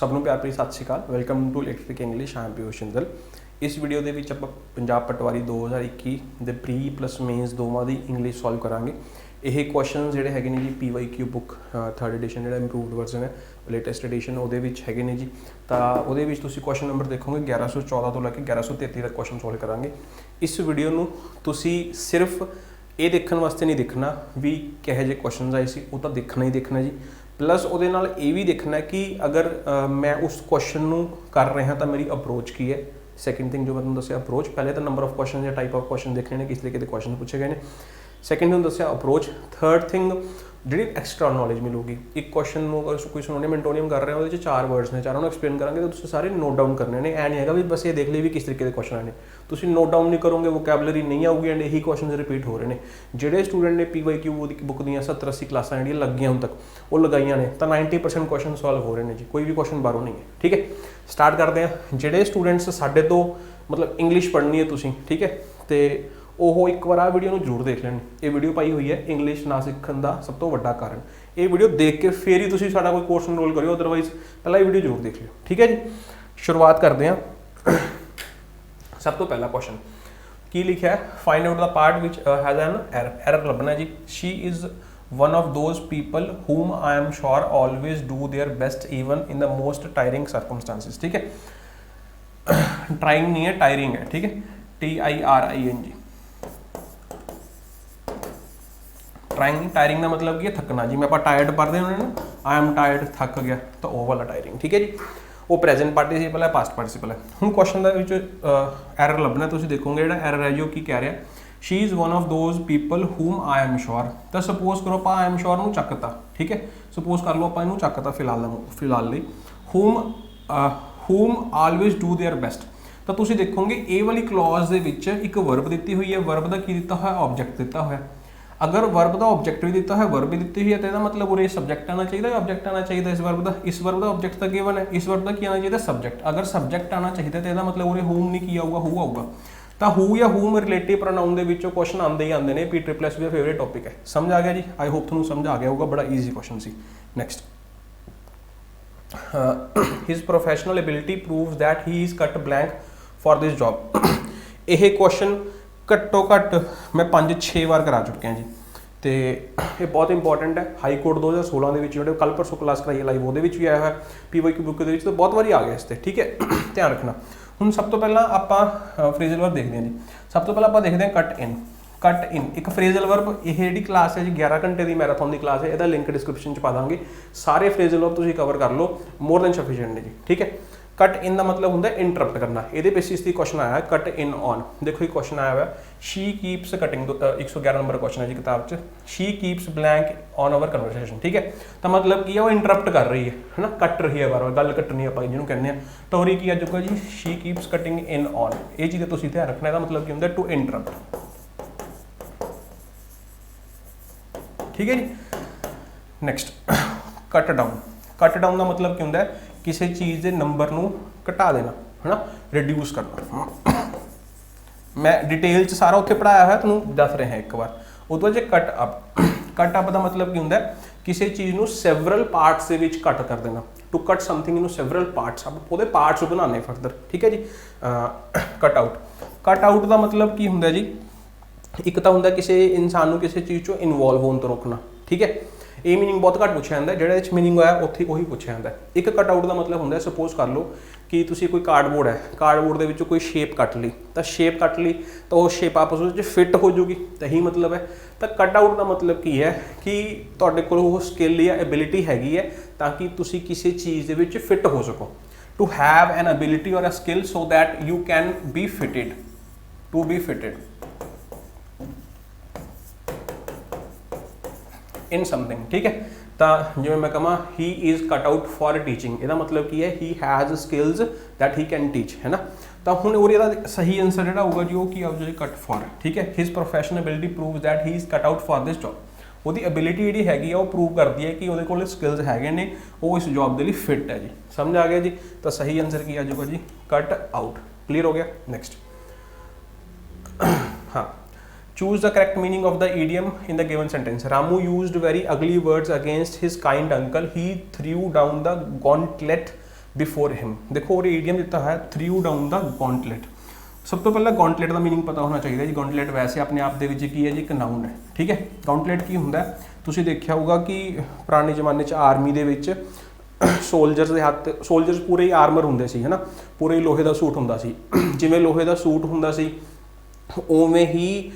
ਸਭ ਨੂੰ ਪਿਆਰ ਭਰੀ ਸਤਿ ਸ਼੍ਰੀ ਅਕਾਲ। Welcome to electric English. I am Piyush Shindal. ਇਸ ਵੀਡੀਓ ਦੇ ਵਿੱਚ ਆਪਾਂ ਪੰਜਾਬ ਪਟਵਾਰੀ 2021 ਦੇ ਪ੍ਰੀ ਪਲੱਸ ਮੇਨਸ ਦੋਵਾਂ ਦੀ ਇੰਗਲਿਸ਼ ਸੋਲਵ ਕਰਾਂਗੇ। ਇਹ ਕੁਐਸਚਨ ਜਿਹੜੇ ਹੈਗੇ ਨੇ ਜੀ PYQ ਬੁੱਕ 3rd ਐਡੀਸ਼ਨ ਜਿਹੜਾ ਇੰਪਰੂਵਡ ਵਰਜ਼ਨ ਹੈ, ਲੇਟੈਸਟ ਐਡੀਸ਼ਨ, ਉਹਦੇ ਵਿੱਚ ਹੈਗੇ ਨੇ ਜੀ। ਤਾਂ ਉਹਦੇ ਵਿੱਚ ਤੁਸੀਂ ਕੁਐਸਚਨ ਨੰਬਰ ਦੇਖੋਗੇ 1114 ਤੋਂ ਲੈ ਕੇ 1133 ਤੱਕ ਕੁਐਸਚਨ ਸੋਲਵ ਕਰਾਂਗੇ। ਇਸ ਵੀਡੀਓ ਨੂੰ ਤੁਸੀਂ ਸਿਰਫ ਇਹ ਦੇਖਣ ਵਾਸਤੇ ਨਹੀਂ ਦੇਖਣਾ ਵੀ ਕਿਹੋ ਜਿਹੇ ਕੁਐਸਚਨਸ ਆਏ ਸੀ, ਉਹ ਤਾਂ ਦੇਖਣਾ ਹੀ ਦੇਖਣਾ ਜੀ। ਪਲੱਸ ਉਹਦੇ ਨਾਲ ਇਹ ਵੀ ਦੇਖਣਾ ਕਿ ਅਗਰ ਮੈਂ ਉਸ ਕੁਐਸਚਨ ਨੂੰ ਕਰ ਰਿਹਾ ਤਾਂ ਮੇਰੀ ਅਪਰੋਚ ਕੀ ਹੈ। ਸੈਕਿੰਡ ਥਿੰਗ ਜੋ ਮੈਂ ਤੁਹਾਨੂੰ ਦੱਸਿਆ ਅਪਰੋਚ, ਪਹਿਲੇ ਤਾਂ ਨੰਬਰ ਆਫ ਕੁਐਸਚਨ ਜਾਂ ਟਾਈਪ ਆਫ ਕੁਐਸਚਨ ਦੇਖਣੇ ਨੇ, ਕਿਸ ਤਰੀਕੇ ਦੇ ਕੁਐਸਚਨ ਪੁੱਛੇ ਗਏ ਨੇ। ਸੈਕਿੰਡ ਤੁਹਾਨੂੰ ਦੱਸਿਆ ਅਪਰੋਚ। ਥਰਡ ਥਿੰਗ ਜਿਹੜੀ ਐਕਸਟਰਾ ਨੌਲੇਜ ਮਿਲੂਗੀ। ਇੱਕ ਕੁਐਸਚਨ ਨੂੰ ਅਗਰ ਕੋਈ ਸਿਨੋਨਿਮ ਐਂਟੋਨੀਮ ਕਰ ਰਹੇ ਹੋ, ਉਹਦੇ 'ਚ 4 ਵਰਡਸ ਨੇ, ਚਾਰਾਂ ਨੂੰ ਐਕਸਪਲੇਨ ਕਰਾਂਗੇ ਤਾਂ ਤੁਸੀਂ ਸਾਰੇ ਨੋਟ ਡਾਊਨ ਕਰਨੇ ਨੇ। ਐ ਨਹੀਂ ਹੈਗਾ ਵੀ ਬਸ ਇਹ ਦੇਖ ਲਈ ਵੀ ਕਿਸ ਤਰੀਕੇ ਦੇ ਕੁਐਸਚਨ ਆਏ ਨੇ। ਤੁਸੀਂ ਨੋਟ ਡਾਊਨ ਨਹੀਂ ਕਰੋਗੇ, ਵੋਕੈਬਲਰੀ ਨਹੀਂ ਆਊਗੀ ਐਂਡ ਇਹੀ ਕੁਐਸਚਨਸ ਰਿਪੀਟ ਹੋ ਰਹੇ ਨੇ। ਜਿਹੜੇ ਸਟੂਡੈਂਟ ਨੇ PYQ ਦੀ ਬੁੱਕ ਦੀਆਂ 70-80 ਕਲਾਸਾਂ ਜਿਹੜੀਆਂ ਲੱਗੀਆਂ ਹੁਣ ਤੱਕ ਉਹ ਲਗਾਈਆਂ ਨੇ, ਤਾਂ 90% ਕੁਐਸਚਨ ਸੋਲਵ ਹੋ ਰਹੇ ਨੇ ਜੀ। ਕੋਈ ਵੀ ਕੁਐਸਚਨ ਬਾਹਰੋਂ ਨਹੀਂ ਹੈ। ਠੀਕ ਹੈ, ਸਟਾਰਟ ਕਰਦੇ ਹਾਂ। ਜਿਹੜੇ ਸਟੂਡੈਂਟਸ ਸਾਡੇ ਤੋਂ ਮਤਲਬ ਇੰਗਲਿਸ਼ ਪੜ੍ਹਨੀ ਹੈ ਤੁਸੀਂ, ਠੀਕ ਹੈ, ਤੇ ਉਹ ਇੱਕ ਵਾਰ ਆ ਵੀਡੀਓ ਨੂੰ ਜ਼ਰੂਰ ਦੇਖ ਲੈਣ। ਇਹ ਵੀਡੀਓ ਪਾਈ ਹੋਈ ਹੈ ਇੰਗਲਿਸ਼ ਨਾ ਸਿੱਖਣ ਦਾ ਸਭ ਤੋਂ ਵੱਡਾ ਕਾਰਨ। ਇਹ ਵੀਡੀਓ ਦੇਖ ਕੇ ਫੇਰ ਹੀ ਤੁਸੀਂ ਸਾਡਾ ਕੋਈ ਕੋਰਸ ਐਨਰੋਲ ਕਰਿਓ, ਅਦਰਵਾਈਜ਼ ਪਹਿਲਾਂ ਇਹ ਵੀਡੀਓ ਜ਼ਰੂਰ ਦੇਖ ਲਿਓ। ਠੀਕ ਹੈ ਜੀ, ਸ਼ੁਰੂਆਤ ਕਰਦੇ ਹਾਂ। ਸਭ ਤੋਂ ਪਹਿਲਾ ਕੁਐਸਚਨ ਕੀ ਲਿਖਿਆ ਹੈ? Find out the part which has N error. Error ਲੱਭਣਾ ਜੀ। She is one of those people whom I am sure always do their best even in the most tiring circumstances। ठीक है, trying नहीं है, tiring है। ठीक है, TIRING। ਟਾਇਰਿੰਗ, ਟਾਇਰਿੰਗ ਦਾ ਮਤਲਬ ਕੀ ਹੈ? ਥੱਕਣਾ ਜੀ। ਮੈਂ ਆਪਾਂ ਟਾਇਰਡ ਪੜ੍ਹਦੇ ਹੁੰਦੇ ਨਾ, ਆਈ ਐਮ ਟਾਇਰਡ, ਥੱਕ ਗਿਆ, ਤਾਂ ਉਹ ਵਾਲਾ ਟਾਇਰਿੰਗ। ਠੀਕ ਹੈ ਜੀ, ਉਹ ਪ੍ਰੈਜ਼ੈਂਟ ਪਾਰਟੀਸਿਪਲ ਹੈ, ਪਾਸਟ ਪਾਰਟੀਸਿਪਲ ਹੈ। ਹੁਣ ਕੁਐਸਚਨ ਦਾ ਵਿੱਚ ਐਰਰ ਲੱਭਣਾ। ਤੁਸੀਂ ਦੇਖੋਗੇ ਜਿਹੜਾ ਐਰਰ ਹੈ ਜੀ ਉਹ ਕੀ ਕਹਿ ਰਿਹਾ? She is one of those people whom I am sure. ਤਾਂ ਸਪੋਜ਼ ਕਰੋ ਆਪਾਂ ਆਈ ਐਮ ਸ਼ੋਰ ਨੂੰ ਚੱਕਤਾ। ਠੀਕ ਹੈ, ਸਪੋਜ਼ ਕਰ ਲਓ ਆਪਾਂ ਇਹਨੂੰ ਚੱਕਤਾ ਫਿਲਹਾਲ ਲਈ। ਹੂਮ ਆਲਵੇਜ਼ ਡੂ ਦੇਅਰ ਬੈਸਟ। ਤਾਂ ਤੁਸੀਂ ਦੇਖੋਗੇ ਇਹ ਵਾਲੀ ਕਲੌਜ਼ ਦੇ ਵਿੱਚ ਇੱਕ ਵਰਬ ਦਿੱਤੀ ਹੋਈ ਹੈ। ਵਰਬ ਦਾ ਕੀ ਦਿੱਤਾ ਹੋਇਆ? ਆਬਜੈਕਟ ਦਿੱਤਾ ਹੋਇਆ। ਅਗਰ ਵਰਬ ਦਾ ਆਬਜੈਕਟ ਵੀ ਦਿੱਤਾ ਹੋਇਆ, ਵਰਬ ਵੀ ਦਿੱਤੀ ਹੋਈ ਹੈ, ਤਾਂ ਇਹਦਾ ਮਤਲਬ ਉਰੇ ਸਬਜੈਕਟ ਆਉਣਾ ਚਾਹੀਦਾ, ਆਬਜੈਕਟ ਆਉਣਾ ਚਾਹੀਦਾ ਇਸ ਵਰਬ ਦਾ। ਇਸ ਵਰਬ ਦਾ ਆਬਜੈਕਟ ਤਾਂ ਗਿਵਨ ਹੈ, ਇਸ ਵਰਬ ਦਾ ਕੀ ਆਉਣਾ ਚਾਹੀਦਾ? ਸਬਜੈਕਟ। ਅਗਰ ਸਬਜੈਕਟ ਆਉਣਾ ਚਾਹੀਦਾ ਤਾਂ ਇਹਦਾ ਮਤਲਬ ਉਰੇ ਹੂਮ ਨਹੀਂ ਕੀ ਆਊਗਾ? ਹੂ ਆਊਗਾ। ਤਾਂ ਹੂ ਜਾਂ ਹੂਮ ਰਿਲੇਟਿਵ ਪ੍ਰੋਨਾਊਨ ਦੇ ਵਿੱਚੋਂ ਕੁਐਸਚਨ ਆਉਂਦੇ ਹੀ ਆਉਂਦੇ ਨੇ। PSS ਦਾ ਫੇਵਰੇਟ ਟੌਪਿਕ ਹੈ। ਸਮਝ ਆ ਗਿਆ ਜੀ? ਆਈ ਹੋਪ ਤੁਹਾਨੂੰ ਸਮਝ ਆ ਗਿਆ ਹੋਊਗਾ। ਬੜਾ ਈਜ਼ੀ ਕੁਐਸਚਨ ਸੀ। Next, his professional ability proves that he is cut blank for this job. ਇਹ ਕੁਐਸਚਨ ਘੱਟੋ ਘੱਟ ਮੈਂ 5-6 ਵਾਰ ਕਰਾ ਚੁੱਕਿਆ ਜੀ, ਤੇ ਇਹ ਬਹੁਤ ਇੰਪੋਰਟੈਂਟ ਹੈ। ਹਾਈ ਕੋਰਟ 2016 ਦੇ ਵਿੱਚ ਜਿਹੜੇ ਕੱਲ੍ਹ ਪਰਸੋਂ ਕਲਾਸ ਕਰਾਈ ਲਾਈਵ, ਉਹਦੇ ਵਿੱਚ ਵੀ ਆਇਆ ਹੋਇਆ। PYQ ਬੁੱਕ ਦੇ ਵਿੱਚ ਤਾਂ ਬਹੁਤ ਵਾਰੀ ਆ ਗਿਆ ਇਸ 'ਤੇ। ਠੀਕ ਹੈ, ਧਿਆਨ ਰੱਖਣਾ। ਹੁਣ ਸਭ ਤੋਂ ਪਹਿਲਾਂ ਆਪਾਂ ਫਰੇਜ਼ਲ ਵਰਬ ਦੇਖਦੇ ਹਾਂ ਜੀ। ਸਭ ਤੋਂ ਪਹਿਲਾਂ ਆਪਾਂ ਦੇਖਦੇ ਹਾਂ ਕੱਟ ਇਨ। ਕੱਟ ਇਨ ਇੱਕ ਫਰੇਜ਼ਲ ਵਰਬ। ਇਹ ਜਿਹੜੀ ਕਲਾਸ ਹੈ ਜੀ 11 ਘੰਟੇ ਦੀ ਮੈਰਾਥਨ ਦੀ ਕਲਾਸ ਹੈ। ਇਹਦਾ ਲਿੰਕ ਡਿਸਕ੍ਰਿਪਸ਼ਨ 'ਚ ਪਾ ਦਾਂਗੇ। ਸਾਰੇ ਫਰੇਜ਼ਲ ਵਰਬ ਤੁਸੀਂ ਕਵਰ ਕਰ ਲਓ, ਮੋਰ ਦੈਨ ਸਫੀਸ਼ੀਐਂਟ ਨੇ ਜੀ। ਠੀਕ ਹੈ, ਕੱਟ ਇਨ ਦਾ ਮਤਲਬ ਹੁੰਦਾ ਇੰਟਰਪਟ ਕਰਨਾ। ਇਹਦੇ ਬੇਸਿਸ 'ਤੇ ਕੁਐਸਚਨ ਆਇਆ ਕੱਟ ਇਨ ਔਨ। ਦੇਖੋ ਇਹ ਕੁਐਸਚਨ ਆਇਆ ਹੋਇਆ, ਸ਼ੀ ਕੀਪਸ ਕਟਿੰਗ। 111 ਨੰਬਰ ਕੁਐਸਚਨ ਹੈ ਜੀ ਕਿਤਾਬ 'ਚ। She keeps blank on our conversation. ਠੀਕ ਹੈ, ਤਾਂ ਮਤਲਬ ਕੀ ਹੈ? ਉਹ ਇੰਟਰਪਟ ਕਰ ਰਹੀ ਹੈ, ਹੈ ਨਾ, ਕੱਟ ਰਹੀ ਹੈ, ਵਾਰ-ਵਾਰ ਗੱਲ ਕੱਟਣੀ ਆਪਾਂ ਜਿਹਨੂੰ ਕਹਿੰਦੇ ਆ। ਤਾਂ ਉਰੇ ਕੀ ਆ ਜਾਊਗਾ ਜੀ? She keeps cutting in on. ਇਹ ਚੀਜ਼ ਤੁਸੀਂ ਧਿਆਨ ਰੱਖਣਾ। ਇਹਦਾ ਮਤਲਬ ਕੀ ਹੁੰਦਾ? To interrupt. ਠੀਕ ਹੈ ਜੀ। ਨੈਕਸਟ, ਕੱਟ ਡਾਊਨ। ਕੱਟ ਡਾਊਨ ਦਾ ਮਤਲਬ ਕੀ ਹੁੰਦਾ? ਕਿਸੇ ਚੀਜ਼ ਦੇ ਨੰਬਰ ਨੂੰ ਘਟਾ ਦੇਣਾ, ਹੈ ਨਾ, ਰਿਡਿਊਸ ਕਰਨਾ। ਮੈਂ ਡਿਟੇਲ 'ਚ ਸਾਰਾ ਉੱਥੇ ਪੜ੍ਹਾਇਆ ਹੋਇਆ, ਤੁਹਾਨੂੰ ਦੱਸ ਰਿਹਾ ਇੱਕ ਵਾਰ। ਉਹ ਤੋਂ ਬਾਅਦ ਜੇ ਕੱਟ ਅਪ। ਕੱਟ ਅਪ ਦਾ ਮਤਲਬ ਕੀ ਹੁੰਦਾ? ਕਿਸੇ ਚੀਜ਼ ਨੂੰ ਸੈਵਰਲ ਪਾਰਟਸ ਦੇ ਵਿੱਚ ਕੱਟ ਕਰ ਦੇਣਾ। ਟੂ ਕੱਟ ਸਮਥਿੰਗ ਇਨੂ ਸੈਵਰਲ ਪਾਰਟਸ। ਆਪਾਂ ਉਹਦੇ ਪਾਰਟਸ ਬਣਾਉਣੇ ਫਰਦਰ। ਠੀਕ ਹੈ ਜੀ। ਕੱਟ ਆਊਟ। ਕੱਟ ਆਊਟ ਦਾ ਮਤਲਬ ਕੀ ਹੁੰਦਾ ਜੀ? ਇੱਕ ਤਾਂ ਹੁੰਦਾ ਕਿਸੇ ਇਨਸਾਨ ਨੂੰ ਕਿਸੇ ਚੀਜ਼ 'ਚੋਂ ਇਨਵੋਲਵ ਹੋਣ ਤੋਂ ਰੋਕਣਾ। ਠੀਕ ਹੈ, ਇਹ ਮੀਨਿੰਗ ਬਹੁਤ ਘੱਟ ਪੁੱਛਿਆ ਜਾਂਦਾ, ਜਿਹੜਾ ਇਹ 'ਚ ਮੀਨਿੰਗ ਹੋਇਆ ਉੱਥੇ ਉਹੀ ਪੁੱਛਿਆ ਜਾਂਦਾ। ਇੱਕ ਕੱਟ ਆਊਟ ਦਾ ਮਤਲਬ ਹੁੰਦਾ, ਸਪੋਜ਼ ਕਰ ਲਓ ਕਿ ਤੁਸੀਂ ਕੋਈ ਕਾਰਡਬੋਰਡ ਹੈ, ਕਾਰਡਬੋਰਡ ਦੇ ਵਿੱਚੋਂ ਕੋਈ ਸ਼ੇਪ ਕੱਟ ਲਈ, ਤਾਂ ਸ਼ੇਪ ਕੱਟ ਲਈ ਤਾਂ ਉਹ ਸ਼ੇਪ ਆਪਸ ਵਿੱਚ ਫਿੱਟ ਹੋ ਜੂਗੀ, ਤਾਂ ਇਹੀ ਮਤਲਬ ਹੈ। ਤਾਂ ਕੱਟ ਆਊਟ ਦਾ ਮਤਲਬ ਕੀ ਹੈ ਕਿ ਤੁਹਾਡੇ ਕੋਲ ਉਹ ਸਕਿੱਲ ਜਾਂ ਐਬਿਲਿਟੀ ਹੈਗੀ ਹੈ ਤਾਂ ਕਿ ਤੁਸੀਂ ਕਿਸੇ ਚੀਜ਼ ਦੇ ਵਿੱਚ ਫਿੱਟ ਹੋ ਸਕੋ। To have an ability or a skill so that you can be fitted. To be fitted in something। ਠੀਕ ਹੈ, ਤਾਂ ਜਿਵੇਂ ਮੈਂ ਕਹਾਂ he is cut out for teaching, ਇਹਦਾ ਮਤਲਬ ਕੀ ਹੈ? he has skills that he can teach, ਹੈ ਨਾ। ਤਾਂ ਹੁਣ ਉਹ ਇਹਦਾ ਸਹੀ ਆਨਸਰ ਜਿਹੜਾ ਹੋਊਗਾ ਜੀ ਉਹ ਕੀ ਆਊਗਾ ਜੀ? ਕੱਟ ਫॉर। ਠੀਕ ਹੈ, his professional ability proves that he is cut out for this job। ਉਹਦੀ ਐਬਿਲਿਟੀ ਜਿਹੜੀ ਹੈਗੀ ਆ ਉਹ ਪ੍ਰੂਵ ਕਰਦੀ ਹੈ ਕਿ ਉਹਦੇ ਕੋਲ ਸਕਿੱਲਸ ਹੈਗੇ ਨੇ, ਉਹ ਇਸ ਜੌਬ ਦੇ ਲਈ ਫਿੱਟ ਹੈ ਜੀ। ਸਮਝ ਆ ਗਿਆ ਜੀ? ਤਾਂ ਸਹੀ ਆਨਸਰ ਕੀ ਆ ਜਾਊਗਾ ਜੀ? ਕੱਟ ਆਊਟ। ਕਲੀਅਰ ਹੋ ਗਿਆ? ਨੈਕਸਟ, ਹਾਂ, choose the correct meaning of the idiom in the given sentence। Ramu used very ugly words against his kind uncle। He threw down the gauntlet before him. देखो और idiom दिता है through down the gauntlet. सब तो पहला gauntlet का meaning पता होना चाहिए जी। गॉन्टलेट वैसे अपने आप ਦੇ की है जी, एक नाउन है, ठीक है। गॉन्टलेट की ਹੁੰਦਾ ਤੁਸੀਂ ਦੇਖਿਆ ਹੋਊਗਾ कि पुराने जमाने 'ਚ आर्मी ਦੇ ਵਿੱਚ ਸੋਲਜਰਸ ਦੇ ਹੱਥ, ਸੋਲਜਰਸ ਪੂਰੇ ਹੀ ਆਰਮਰ ਹੁੰਦੇ ਸੀ, ਹੈ ਨਾ, ਪੂਰੇ ਹੀ ਲੋਹੇ ਦਾ ਸੂਟ ਹੁੰਦਾ ਸੀ। ਜਿਵੇਂ ਲੋਹੇ ਦਾ ਸੂਟ ਹੁੰਦਾ ਸੀ ਉਵੇਂ ਹੀ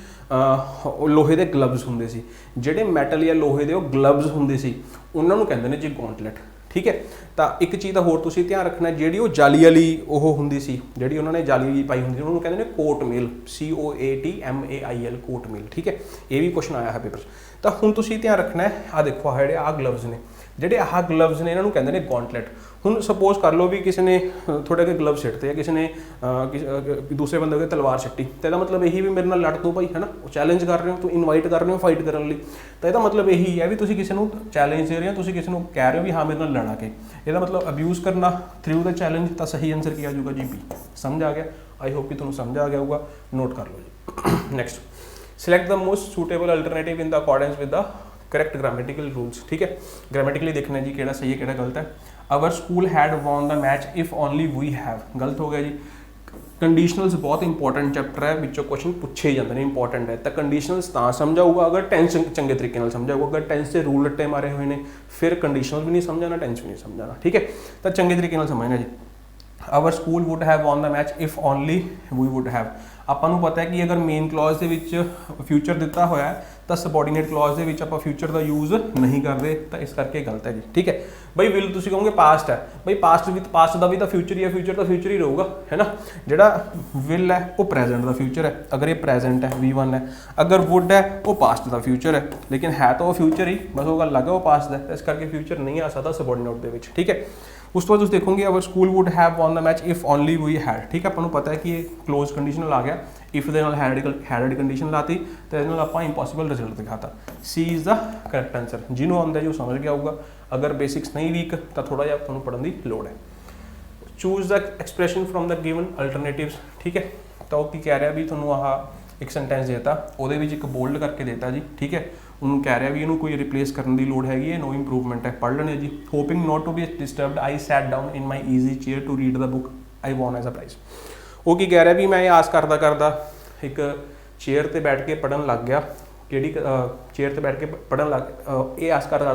ਲੋਹੇ ਦੇ ਗਲਵਜ਼ ਹੁੰਦੇ ਸੀ। ਜਿਹੜੇ ਮੈਟਲ ਜਾਂ ਲੋਹੇ ਦੇ ਉਹ ਗਲਵਜ਼ ਹੁੰਦੇ ਸੀ ਉਹਨਾਂ ਨੂੰ ਕਹਿੰਦੇ ਨੇ ਜੀ ਗੌਂਟਲੈਟ, ਠੀਕ ਹੈ। ਤਾਂ ਇੱਕ ਚੀਜ਼ ਦਾ ਹੋਰ ਤੁਸੀਂ ਧਿਆਨ ਰੱਖਣਾ, ਜਿਹੜੀ ਉਹ ਜਾਲੀ ਵਾਲੀ ਉਹ ਹੁੰਦੀ ਸੀ, ਜਿਹੜੀ ਉਹਨਾਂ ਨੇ ਜਾਲੀ ਪਾਈ ਹੁੰਦੀ ਸੀ, ਉਹਨੂੰ ਕਹਿੰਦੇ ਨੇ ਕੋਟ ਮੇਲ, COATMAIL, ਕੋਟ ਮੇਲ, ਠੀਕ ਹੈ। ਇਹ ਵੀ ਕੁਐਸਚਨ ਆਇਆ ਹੈ ਪੇਪਰ 'ਚ। ਤਾਂ ਹੁਣ ਤੁਸੀਂ ਧਿਆਨ ਰੱਖਣਾ, ਆਹ ਦੇਖੋ ਆਹ ਜਿਹੜੇ ਆਹ ਗਲਵਜ਼ ਨੇ, ਜਿਹੜੇ ਆਹ ਗਲਵਜ਼ ਨੇ ਇਹਨਾਂ ਨੂੰ ਕਹਿੰਦੇ ਨੇ ਗੌਂਟਲੈਟ। ਹੁਣ ਸਪੋਜ਼ ਕਰ ਲਓ ਵੀ ਕਿਸੇ ਨੇ ਤੁਹਾਡੇ ਅੱਗੇ ਗਲਵ ਸਿੱਟਦੇ ਆ, ਕਿਸੇ ਨੇ ਦੂਸਰੇ ਬੰਦੇ ਅੱਗੇ ਤਲਵਾਰ ਸਿੱਟੀ, ਤਾਂ ਇਹਦਾ ਮਤਲਬ ਇਹੀ ਵੀ ਮੇਰੇ ਨਾਲ ਲੜ ਤੂੰ ਭਾਈ, ਹੈ ਨਾ, ਉਹ ਚੈਲੰਜ ਕਰ ਰਹੇ ਹੋ, ਤੂੰ ਇਨਵਾਈਟ ਕਰ ਰਹੇ ਹੋ ਫਾਈਟ ਕਰਨ ਲਈ। ਤਾਂ ਇਹਦਾ ਮਤਲਬ ਇਹੀ ਹੈ ਵੀ ਤੁਸੀਂ ਕਿਸੇ ਨੂੰ ਚੈਲੰਜ ਦੇ ਰਹੇ ਹੋ, ਤੁਸੀਂ ਕਿਸੇ ਨੂੰ ਕਹਿ ਰਹੇ ਹੋ ਵੀ ਹਾਂ ਮੇਰੇ ਨਾਲ ਲੜਾ ਕੇ। ਇਹਦਾ ਮਤਲਬ ਅਬਿਊਜ਼ ਕਰਨਾ ਥਰੂ ਦਾ ਚੈਲੰਜ। ਤਾਂ ਸਹੀ ਆਨਸਰ ਕੀ ਆ ਜਾਊਗਾ ਜੀ, ਬੀ। ਸਮਝ ਆ ਗਿਆ? ਆਈ ਹੋਪ ਕਿ ਤੁਹਾਨੂੰ ਸਮਝ ਆ ਗਿਆ ਹੋਊਗਾ, ਨੋਟ ਕਰ ਲਓ ਜੀ। Next, select the most suitable alternative in the accordance with the correct grammatical rules, ठीक है। ग्रामेटिकली देखना जी केड़ा सही है केड़ा गलत है। Our school had won the match if only we have, गलत हो गया जी। कंडीशनल्स बहुत इंपॉर्टेंट चैप्टर है, विचों क्वेश्चन पूछे जाते हैं, इंपॉर्टेंट है। तो कंडीशनल्स तां समझाऊगा अगर टेंस चंगे तरीके नाल समझाऊगा। अगर टेंस से रूल रट्टे मारे हुए हैं फिर कंडीशनल भी नहीं समझाना, टेंस भी नहीं समझाना, ठीक है। तो चंगे तरीके नाल समझना जी। Our school would have won the match if only we would have. ਆਪਾਂ ਨੂੰ ਪਤਾ ਹੈ ਕਿ ਅਗਰ ਮੇਨ ਕਲੌਜ਼ ਦੇ ਵਿੱਚ ਫਿਊਚਰ ਦਿੱਤਾ ਹੋਇਆ ਹੈ ਤਾਂ ਸਬੋਰਡੀਨੇਟ ਕਲੌਜ਼ ਦੇ ਵਿੱਚ ਆਪਾਂ ਫਿਊਚਰ ਦਾ ਯੂਜ਼ ਨਹੀਂ ਕਰਦੇ, ਤਾਂ ਇਸ ਕਰਕੇ ਗਲਤ ਹੈ ਜੀ, ਠੀਕ ਹੈ। ਬਈ ਵਿਲ ਤੁਸੀਂ ਕਹੋਗੇ ਪਾਸਟ ਹੈ, ਬਈ ਪਾਸਟ ਦਾ ਵੀ ਤਾਂ ਫਿਊਚਰ ਹੀ ਹੈ, ਫਿਊਚਰ ਤਾਂ ਫਿਊਚਰ ਹੀ ਰਹੂਗਾ, ਹੈ ਨਾ। ਜਿਹੜਾ ਵਿਲ ਹੈ ਉਹ ਪ੍ਰੈਜ਼ੈਂਟ ਦਾ ਫਿਊਚਰ ਹੈ, ਅਗਰ ਇਹ ਪ੍ਰੈਜ਼ੈਂਟ ਹੈ V1 ਹੈ। ਅਗਰ ਵੁੱਡ ਹੈ ਉਹ ਪਾਸਟ ਦਾ ਫਿਊਚਰ ਹੈ, ਲੇਕਿਨ ਹੈ ਤਾਂ ਉਹ ਫਿਊਚਰ ਹੀ, ਬਸ ਉਹ ਗੱਲ ਲੱਗਾ ਉਹ ਪਾਸਟ ਦਾ, ਇਸ ਕਰਕੇ ਫਿਊਚਰ ਨਹੀਂ ਆ ਸਕਦਾ ਸਬੋਰਡੀਨੇਟ ਦੇ ਵਿੱਚ, ਠੀਕ ਹੈ। ਉਸ ਤੋਂ ਬਾਅਦ ਤੁਸੀਂ ਦੇਖੋਗੇ our school would have won the match if only we had, ਠੀਕ ਹੈ। ਆਪਾਂ ਨੂੰ ਪਤਾ ਹੈ ਕਿ ਇਹ ਕਲੋਜ਼ ਕੰਡੀਸ਼ਨਲ ਆ ਗਿਆ, ਇਫ ਦੇ ਨਾਲ ਹੈਡ ਕੰਡੀਸ਼ਨ ਲਾਤੀ ਤਾਂ ਇਹਦੇ ਨਾਲ ਆਪਾਂ ਇੰਪੋਸੀਬਲ ਰਿਜ਼ਲਟ ਦਿਖਾਤਾ। C is the correct answer. ਜਿਹਨੂੰ ਆਉਂਦਾ ਜੀ ਉਹ ਸਮਝ ਗਿਆ ਹੋਊਗਾ। ਅਗਰ ਬੇਸਿਕਸ ਨਹੀਂ ਵੀਕ ਤਾਂ ਥੋੜਾ ਜਿਹਾ ਤੁਹਾਨੂੰ ਪੜ੍ਹਨ ਦੀ ਲੋੜ ਹੈ। Choose the expression from the given alternatives, ਠੀਕ ਹੈ। ਤਾਂ ਉਹ ਕੀ ਕਹਿ ਰਿਹਾ ਵੀ ਤੁਹਾਨੂੰ ਆਹ ਇੱਕ ਸੈਂਟੈਂਸ ਦੇਤਾ, ਉਹਦੇ ਵਿੱਚ ਇੱਕ ਬੋਲਡ ਕਰਕੇ ਦੇਤਾ ਜੀ, ਠੀਕ ਹੈ। ਉਹਨੂੰ ਕਹਿ ਰਿਹਾ ਵੀ ਇਹਨੂੰ ਕੋਈ ਰਿਪਲੇਸ ਕਰਨ ਦੀ ਲੋੜ ਹੈਗੀ ਹੈ, ਨੋ ਇੰਪਰੂਵਮੈਂਟ ਹੈ, ਪੜ੍ਹ ਲੈਣੇ ਜੀ। Hoping not to be disturbed I sat down in my easy chair to read the book I won as a prize. ਉਹ ਕੀ ਕਹਿ ਰਿਹਾ ਵੀ ਮੈਂ ਇਹ ਆਸ ਕਰਦਾ ਇੱਕ ਚੇਅਰ 'ਤੇ ਬੈਠ ਕੇ ਪੜ੍ਹਨ ਲੱਗ ਗਿਆ, ਕਿਹੜੀ ਚੇਅਰ 'ਤੇ ਬੈਠ ਕੇ ਪੜ੍ਹਨ ਲੱਗ, ਇਹ ਆਸ ਕਰਦਾ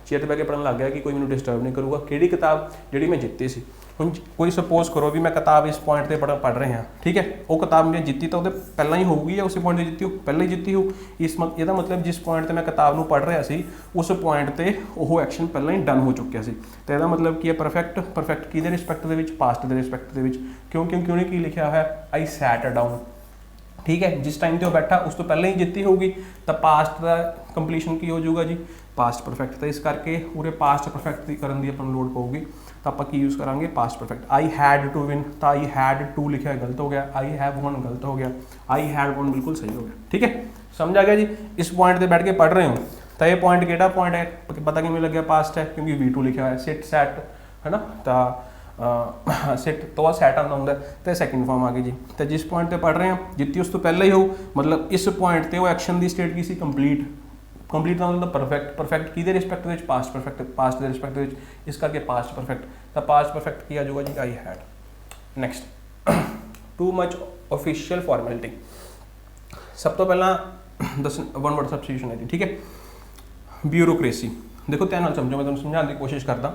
ਚੇਅਰ 'ਤੇ ਬੈਠ ਕੇ ਪੜ੍ਹਨ ਲੱਗ ਗਿਆ ਕਿ ਕੋਈ ਮੈਨੂੰ ਡਿਸਟਰਬ ਨਹੀਂ ਕਰੂਗਾ। ਕਿਹੜੀ ਕਿਤਾਬ? ਜਿਹੜੀ ਮੈਂ ਜਿੱਤੀ ਸੀ। ਹੁਣ ਕੋਈ ਸਪੋਜ਼ ਕਰੋ ਵੀ ਮੈਂ ਕਿਤਾਬ ਇਸ ਪੁਆਇੰਟ 'ਤੇ ਪੜ੍ਹ ਰਿਹਾ, ਠੀਕ ਹੈ। ਉਹ ਕਿਤਾਬ ਮੈਂ ਜਿੱਤੀ ਤਾਂ ਉਹਦੇ ਪਹਿਲਾਂ ਹੀ ਹੋਊਗੀ ਜਾਂ ਉਸੇ ਪੁਆਇੰਟ 'ਤੇ ਜਿੱਤੀ ਹੋ, ਪਹਿਲਾਂ ਹੀ ਜਿੱਤੀ ਹੋ। ਇਹਦਾ ਮਤਲਬ ਜਿਸ ਪੁਆਇੰਟ 'ਤੇ ਮੈਂ ਕਿਤਾਬ ਨੂੰ ਪੜ੍ਹ ਰਿਹਾ ਸੀ ਉਸ ਪੁਆਇੰਟ 'ਤੇ ਉਹ ਐਕਸ਼ਨ ਪਹਿਲਾਂ ਹੀ ਡਨ ਹੋ ਚੁੱਕਿਆ ਸੀ। ਤਾਂ ਇਹਦਾ ਮਤਲਬ ਕੀ ਹੈ? ਪਰਫੈਕਟ ਕਿਹਦੇ ਰਿਸਪੈਕਟ ਦੇ ਵਿੱਚ? ਪਾਸਟ ਦੇ ਰਿਸਪੈਕਟ ਦੇ ਵਿੱਚ। ਕਿਉਂ ਨੇ ਕੀ ਲਿਖਿਆ ਹੋਇਆ? ਆਈ ਸੈਟ ਡਾਊਨ, ਠੀਕ ਹੈ। ਜਿਸ ਟਾਈਮ 'ਤੇ ਉਹ ਬੈਠਾ ਉਸ ਤੋਂ ਪਹਿਲਾਂ ਹੀ ਜਿੱਤੀ ਹੋਊਗੀ, ਤਾਂ ਪਾਸਟ ਦਾ ਕੰਪਲੀਸ਼ਨ ਕੀ ਹੋ ਜਾਊਗਾ ਜੀ? Past perfect. ਤਾਂ ਇਸ ਕਰਕੇ ਪੂਰੇ ਪਾਸਟ ਪਰਫੈਕਟ ਦੀ ਕਰਨ ਦੀ ਆਪਾਂ ਨੂੰ ਲੋੜ ਪਊਗੀ, ਤਾਂ ਆਪਾਂ ਕੀ ਯੂਜ਼ ਕਰਾਂਗੇ? Past perfect. I had to win, ਤਾਂ ਆਈ ਹੈਡ ਟੂ ਲਿਖਿਆ ਗਲਤ ਹੋ ਗਿਆ, ਆਈ ਹੈਵ ਵਨ ਗਲਤ ਹੋ ਗਿਆ, ਆਈ ਹੈਡ ਵਨ ਬਿਲਕੁਲ ਸਹੀ ਹੋ ਗਿਆ, ਠੀਕ ਹੈ। ਸਮਝ ਆ ਗਿਆ ਜੀ। ਇਸ ਪੁਆਇੰਟ 'ਤੇ ਬੈਠ ਕੇ ਪੜ੍ਹ ਰਹੇ ਹੋ ਤਾਂ ਇਹ ਪੁਆਇੰਟ ਕਿਹੜਾ ਪੁਆਇੰਟ ਹੈ? ਪਤਾ ਕਿਵੇਂ ਲੱਗਿਆ? ਪਾਸਟ ਹੈ, ਕਿਉਂਕਿ V2 ਲਿਖਿਆ ਹੋਇਆ, ਸਿਟ ਸੈਟ, ਹੈ ਨਾ। ਤਾਂ ਸਿਟ ਤੋਂ ਬਾਅਦ ਸੈਟ ਆਉਂਦਾ ਹੁੰਦਾ ਤਾਂ ਸੈਕਿੰਡ ਫਾਰਮ ਆ ਗਈ ਜੀ। ਤਾਂ ਜਿਸ ਪੁਆਇੰਟ 'ਤੇ ਪੜ੍ਹ ਰਹੇ ਹਾਂ ਜਿੱਤੀ ਉਸ ਤੋਂ ਪਹਿਲਾਂ ਹੀ ਹੋਊ, ਮਤਲਬ ਇਸ ਪੁਆਇੰਟ 'ਤੇ ਉਹ ਐਕਸ਼ਨ ਦੀ ਸਟੇਟ ਕੀ ਸੀ? ਕੰਪਲੀਟ ਦਾ ਮਤਲਬ ਪਰਫੈਕਟ ਕਿਹਦੇ ਰਿਸਪੈਕਟ ਦੇ ਵਿੱਚ? ਪਾਸਟ ਦੇ ਰਿਸਪੈਕਟ ਦੇ ਵਿੱਚ, ਇਸ ਕਰਕੇ ਪਾਸਟ ਪਰਫੈਕਟ। ਤਾਂ ਪਾਸਟ ਪਰਫੈਕਟ ਕੀ ਆ ਜਾਊਗਾ ਜੀ? I had. Next, too much official formality. सब तो पहला वन वर्ड सबस्टिट्यूशन है जी, ठीक है। ब्यूरोक्रेसी, देखो ध्यान नाल समझो, मैं तुहानूं समझाउण दी कोशिश करदा।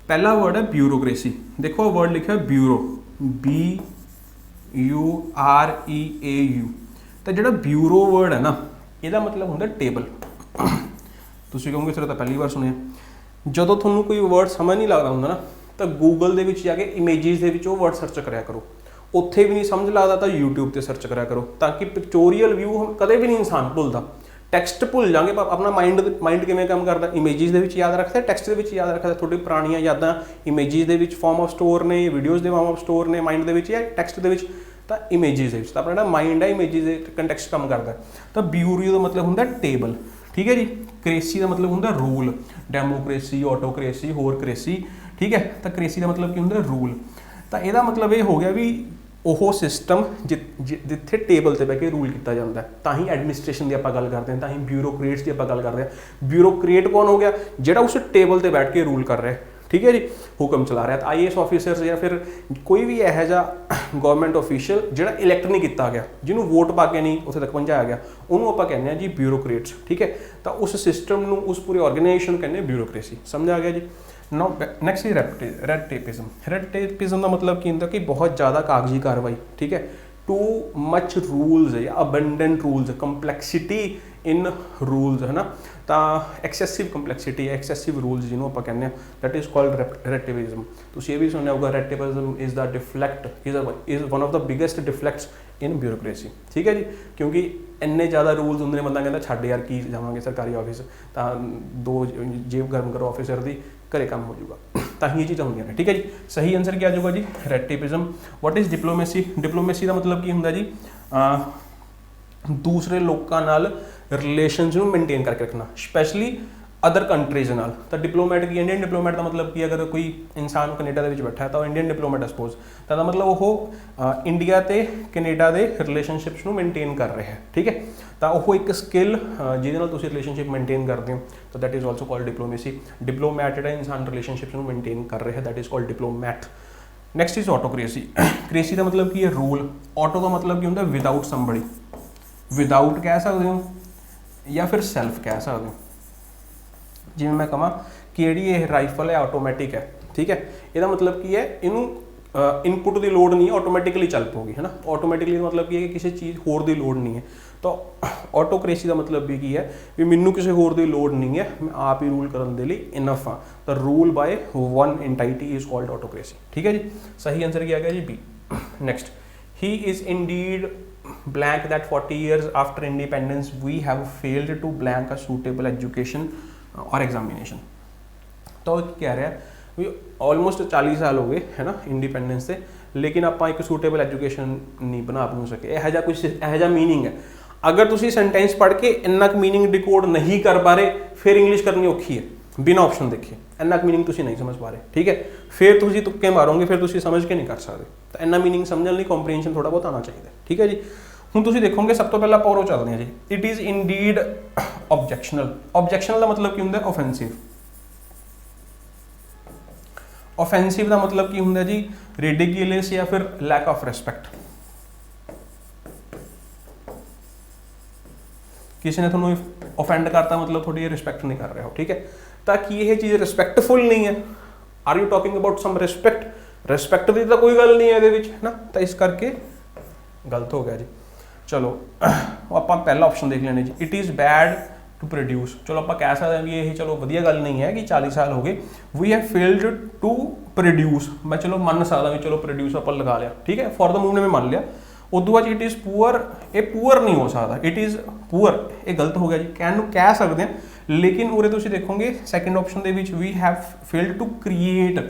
पहला वर्ड है ब्यूरोक्रेसी। देखो वर्ड लिखा है ब्यूरो, BUREAU। तो जिहड़ा ब्यूरो वर्ड है ना, ਇਹਦਾ मतलब ਹੁੰਦਾ ਟੇਬਲ। ਤੁਸੀਂ ਕਹੋਗੇ ਸਰ ਤਾਂ ਪਹਿਲੀ ਵਾਰ ਸੁਣਿਆ। ਜਦੋਂ ਤੁਹਾਨੂੰ ਕੋਈ ਵਰਡ ਸਮਝ ਨਹੀਂ ਲੱਗਦਾ ਹੁੰਦਾ ਨਾ, ਤਾਂ ਗੂਗਲ ਦੇ ਵਿੱਚ ਜਾ ਕੇ ਇਮੇਜਿਸ ਦੇ ਵਿੱਚ ਉਹ ਵਰਡ ਸਰਚ ਕਰਿਆ ਕਰੋ। ਉੱਥੇ ਵੀ ਨਹੀਂ ਸਮਝ ਲੱਗਦਾ ਤਾਂ YouTube ਤੇ ਸਰਚ ਕਰਿਆ ਕਰੋ, ਤਾਂ ਕਿ ਪਿਕਚੋਰੀਅਲ ਵਿਊ ਕਦੇ ਵੀ ਨਹੀਂ ਇਨਸਾਨ ਭੁੱਲਦਾ। ਟੈਕਸਟ ਭੁੱਲ ਜਾਗੇ ਪਰ ਆਪਣਾ ਮਾਈਂਡ ਕਿਵੇਂ ਕੰਮ ਕਰਦਾ? ਇਮੇਜਿਸ ਦੇ ਵਿੱਚ ਯਾਦ ਰੱਖਦਾ, ਟੈਕਸਟ ਦੇ ਵਿੱਚ ਯਾਦ ਰੱਖਦਾ। ਤੁਹਾਡੀ ਪੁਰਾਣੀਆਂ ਯਾਦਾਂ ਇਮੇਜਿਸ ਦੇ ਵਿੱਚ ਫਾਰਮ ਆਫ ਸਟੋਰ ਨੇ, ਵੀਡੀਓਜ਼ ਦੇ ਫਾਰਮ ਆਫ ਸਟੋਰ ਨੇ ਮਾਈਂਡ ਦੇ ਵਿੱਚ ਜਾਂ ਟੈਕਸਟ ਦੇ ਵਿੱਚ। ਤਾਂ ਇਮੇਜਿਸ ਦੇ ਵਿੱਚ ਤਾਂ ਆਪਣਾ ਜਿਹੜਾ ਮਾਈਂਡ ਹੈ ਇਮੇਜਿਸ ਦੇ ਕੰਟੈਕਸਟ ਕੰਮ ਕਰਦਾ। ਤਾਂ ਬਿਊਰੋ ਦਾ ਮਤਲਬ ਹੁੰਦਾ ਟੇਬਲ, ਠੀਕ ਹੈ ਜੀ। ਕ੍ਰੇਸੀ ਦਾ ਮਤਲਬ ਹੁੰਦਾ ਰੂਲ, ਡੈਮੋਕ੍ਰੇਸੀ, ਆਟੋਕ੍ਰੇਸੀ, ਹੋਰ ਕ੍ਰੇਸੀ, ਠੀਕ ਹੈ। ਤਾਂ ਕ੍ਰੇਸੀ ਦਾ ਮਤਲਬ ਕੀ ਹੁੰਦਾ? ਰੂਲ। ਤਾਂ ਇਹਦਾ ਮਤਲਬ ਇਹ ਹੋ ਗਿਆ ਵੀ ਉਹ ਸਿਸਟਮ ਜਿੱਥੇ ਟੇਬਲ 'ਤੇ ਬਹਿ ਕੇ ਰੂਲ ਕੀਤਾ ਜਾਂਦਾ, ਤਾਂ ਹੀ ਐਡਮਿਨਿਸਟ੍ਰੇਸ਼ਨ ਦੀ ਆਪਾਂ ਗੱਲ ਕਰਦੇ ਹਾਂ, ਤਾਂ ਹੀ ਬਿਊਰੋਕਰੇਟਸ ਦੀ ਆਪਾਂ ਗੱਲ ਕਰਦੇ ਹਾਂ। ਬਿਊਰੋਕਰੇਟ ਕੌਣ ਹੋ ਗਿਆ? ਜਿਹੜਾ ਉਸ ਟੇਬਲ 'ਤੇ ਬੈਠ ਕੇ ਰੂਲ ਕਰ ਰਿਹਾ, ठीक है जी, हुक्म चला रहा। तो IAS ऑफिसर्स या फिर कोई भी यह जा गवर्नमेंट ऑफिशियल जो इलैक्ट नहीं किया गया, जिन्होंने वोट पा के नहीं उत्थे तक पहुँचाया गया, उन्होंने आप कहने जी ब्यूरोक्रेट्स। ठीक है, तो उस सिस्टम में उस पूरी ऑर्गेनाइजेशन कहने ब्यूरोक्रेसी। समझ आ गया जी। Now next is red tapism. Red tapism का मतलब की होंगे कि बहुत ज़्यादा कागजी कार्रवाई। ठीक है, टू मच रूल्स या अबंडेंट रूल्स, कंपलैक्सिटी इन रूल्स है ना, तो एक्सैसिव कंपलैक्सिटी एक्सैसिव रूल्स जिन्होंने आप कहने, दैट इज कॉल्ड रेटिविज्म। तो ये भी सुनया होगा, रेटिविज्म is the defect is one of the biggest defects in bureaucracy. ठीक है जी, क्योंकि इन्ने ज़्यादा रूल्स होंगे, बंदा कहता छड्ड यार की जावांगे सरकारी ऑफिस, तो 2 जेब गर्म करो ऑफिसर की, घरे काम हो जाऊगा। तो ये चीज़ां होंगे। ठीक है जी, सही आंसर क्या आ जाऊगा जी, रेटिविज्म। What is diplomacy? डिप्लोमेसी का मतलब की होंगे जी दूसरे लोगों नाल रिलेशनस मेनटेन करके रखना, स्पैशली अदर कंट्रीज नाल। तो डिप्लोमैट की इंडियन डिप्लोमैट का मतलब कि अगर कोई इंसान कनेडा के बैठा है तो इंडियन डिप्लोमैट है सपोज, तो मतलब वो इंडिया ते कनेडा के रिलेशनशिप्स मेनटेन कर रहे हैं। ठीक है, तो वो एक स्किल जिहदे तुसीं रिलेशनशिप मेनटेन करते हो, तो that is also called diplomacy. Diplomat जो इंसान रिलेशनशिप्स मेनटेन कर रहे हैं, that is called diplomat. Next is autocracy. Cracy का मतलब की है रूल, ऑटो का मतलब की होंगे विदाउट समबड़ी, विदाउट कह सकते हो या फिर सैल्फ कह सकते हो। जिवें मैं कहा कि ये राइफल है ऑटोमैटिक है। ठीक है, यदा मतलब की है इनू इनपुट की लोड़ नहीं है, ऑटोमैटिकली चल पाओगी है ना। ऑटोमैटिकली मतलब की है कि किसी चीज़ होर की लोड़ नहीं है। तो ऑटोक्रेसी का मतलब भी की है भी मैनू किसी होर की लोड़ नहीं है, मैं आप ही रूल करने के लिए इनफ हाँ। तो rule by one entity is called autocracy. ठीक है जी, सही आंसर क्या गया जी, B. Next, he is indeed blank that 40 years after independence we have failed to blank a suitable education or examination। तो कह रहा है ऑलमोस्ट 40 साल हो गए है ना इंडिपेंडेंस से, लेकिन आप एक सूटेबल एजुकेशन नहीं बना सके। यह जा कुछ यह जा मीनिंग है। अगर तुम सेंटेंस पढ़ के इन्ना मीनिंग डिकोड नहीं कर पा रहे, फिर इंग्लिश करनी औखी है बिना ऑप्शन देखे। इन्ना मीनिंग तुम नहीं समझ पा रहे, ठीक है, फिर तुम तुक्के मारोगे, फिर तुम समझ के नहीं कर सकते। तो इन्ना मीनिंग समझने लिए कॉम्प्रीहेंशन थोड़ा बहुत आना चाहिए। ठीक है जी, ਹੁਣ ਤੁਸੀਂ ਦੇਖੋਗੇ सब तो पहला ਆਪਾਂ ਚੱਲਦੇ ਹਾਂ ਜੀ। It is Indeed objectional. Objectional का मतलब की होंगे ऑफेंसिव। ऑफेंसिव का मतलब की होंगे जी रिडिक्यूलस या फिर लैक ऑफ रिस्पैक्ट। किसी ने थोड़ा ऑफेंड करता मतलब थोड़ी रिस्पैक्ट नहीं कर रहे हो। ठीक है, ताकि यह चीज़ रिस्पैक्टफुल नहीं है। Are you talking about some respect? Respect की तो कोई गल नहीं है ये ना, तो इस करके गलत हो गया जी। चलो आप पहला ऑप्शन देख लेने जी, it is bad to produce. चलो आप कह सकते हैं भी ये चलो वधिया गल नहीं है कि 40 साल हो गए, we have failed to produce. मैं चलो मन सकता भी चलो प्रोड्यूस आप लगा लिया, ठीक है, फॉर द मूव ने मैं मान लिया। उदू बाद इट इज़ पुअर, ये पुअर नहीं हो सकता, इट इज़ पुअर, ये गलत हो गया जी, कह सकते हैं। लेकिन उरे तुसीं देखोगे सैकेंड ऑप्शन के which we have failed to create.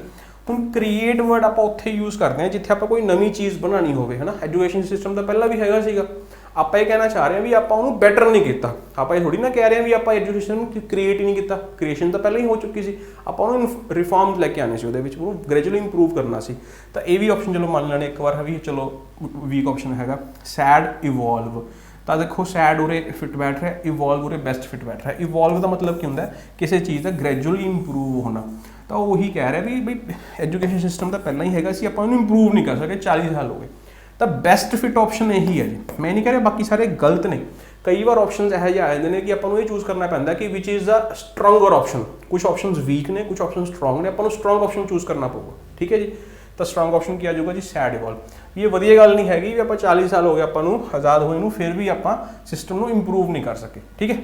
हम क्रिएट वर्ड आप उत्थे यूज़ करते हैं जिथे आप कोई नवी चीज़ बनानी हो है ना। एजुकेशन सिस्टम तो पहला भी हैगा सीगा, आप ये कहना चाह रहे हैं भी आप बैटर नहीं किया। आप ये थोड़ी ना कह रहे हैं भी आप एजुकेशन क्रिएट ही नहीं किया, क्रिएशन तो पहले ही हो चुकी सी, आप रिफॉर्म्स लैके आने से ग्रेजुअली इंप्रूव करना सी। तो ये भी ऑप्शन चलो मान लेने एक बार भी, चलो वीक ऑप्शन हैगा सैड इवॉल्व। तो देखो सैड उरे फिट बैठ रहा है, इवॉल्व उरे बेस्ट फिट बैठ रहा है। इवॉल्व का मतलब क्या होंगे किसी चीज़ का ग्रेजुअली इंप्रूव होना। तो वही कह रहे हैं भी एजुकेशन सिस्टम तो पहला ही हैगा सी, आप इंप्रूव नहीं कर सके, 40 साल हो गए। तो बेस्ट फिट ऑप्शन यही है जी। मैं नहीं कह रहा बाकी सारे गलत ने, कई बार ऑप्शन यह आ जाते हैं कि आपको ये चूज़ करना पैंदा कि which is the stronger option. कुछ ऑप्शन वीक ने, कुछ ऑप्शन स्ट्रोंग ने, आपको स्ट्रोंग ऑप्शन चूज़ करना पड़ेगा। ठीक है जी, तो स्ट्रोंग ऑप्शन क्या जाऊगा जी सैड इवॉल्व। ये वधिया गल नहीं हैगी भी आप 40 साल हो गए आपको आज़ाद होए फिर भी आप सिस्टम को इंप्रूव नहीं कर सके। ठीक है,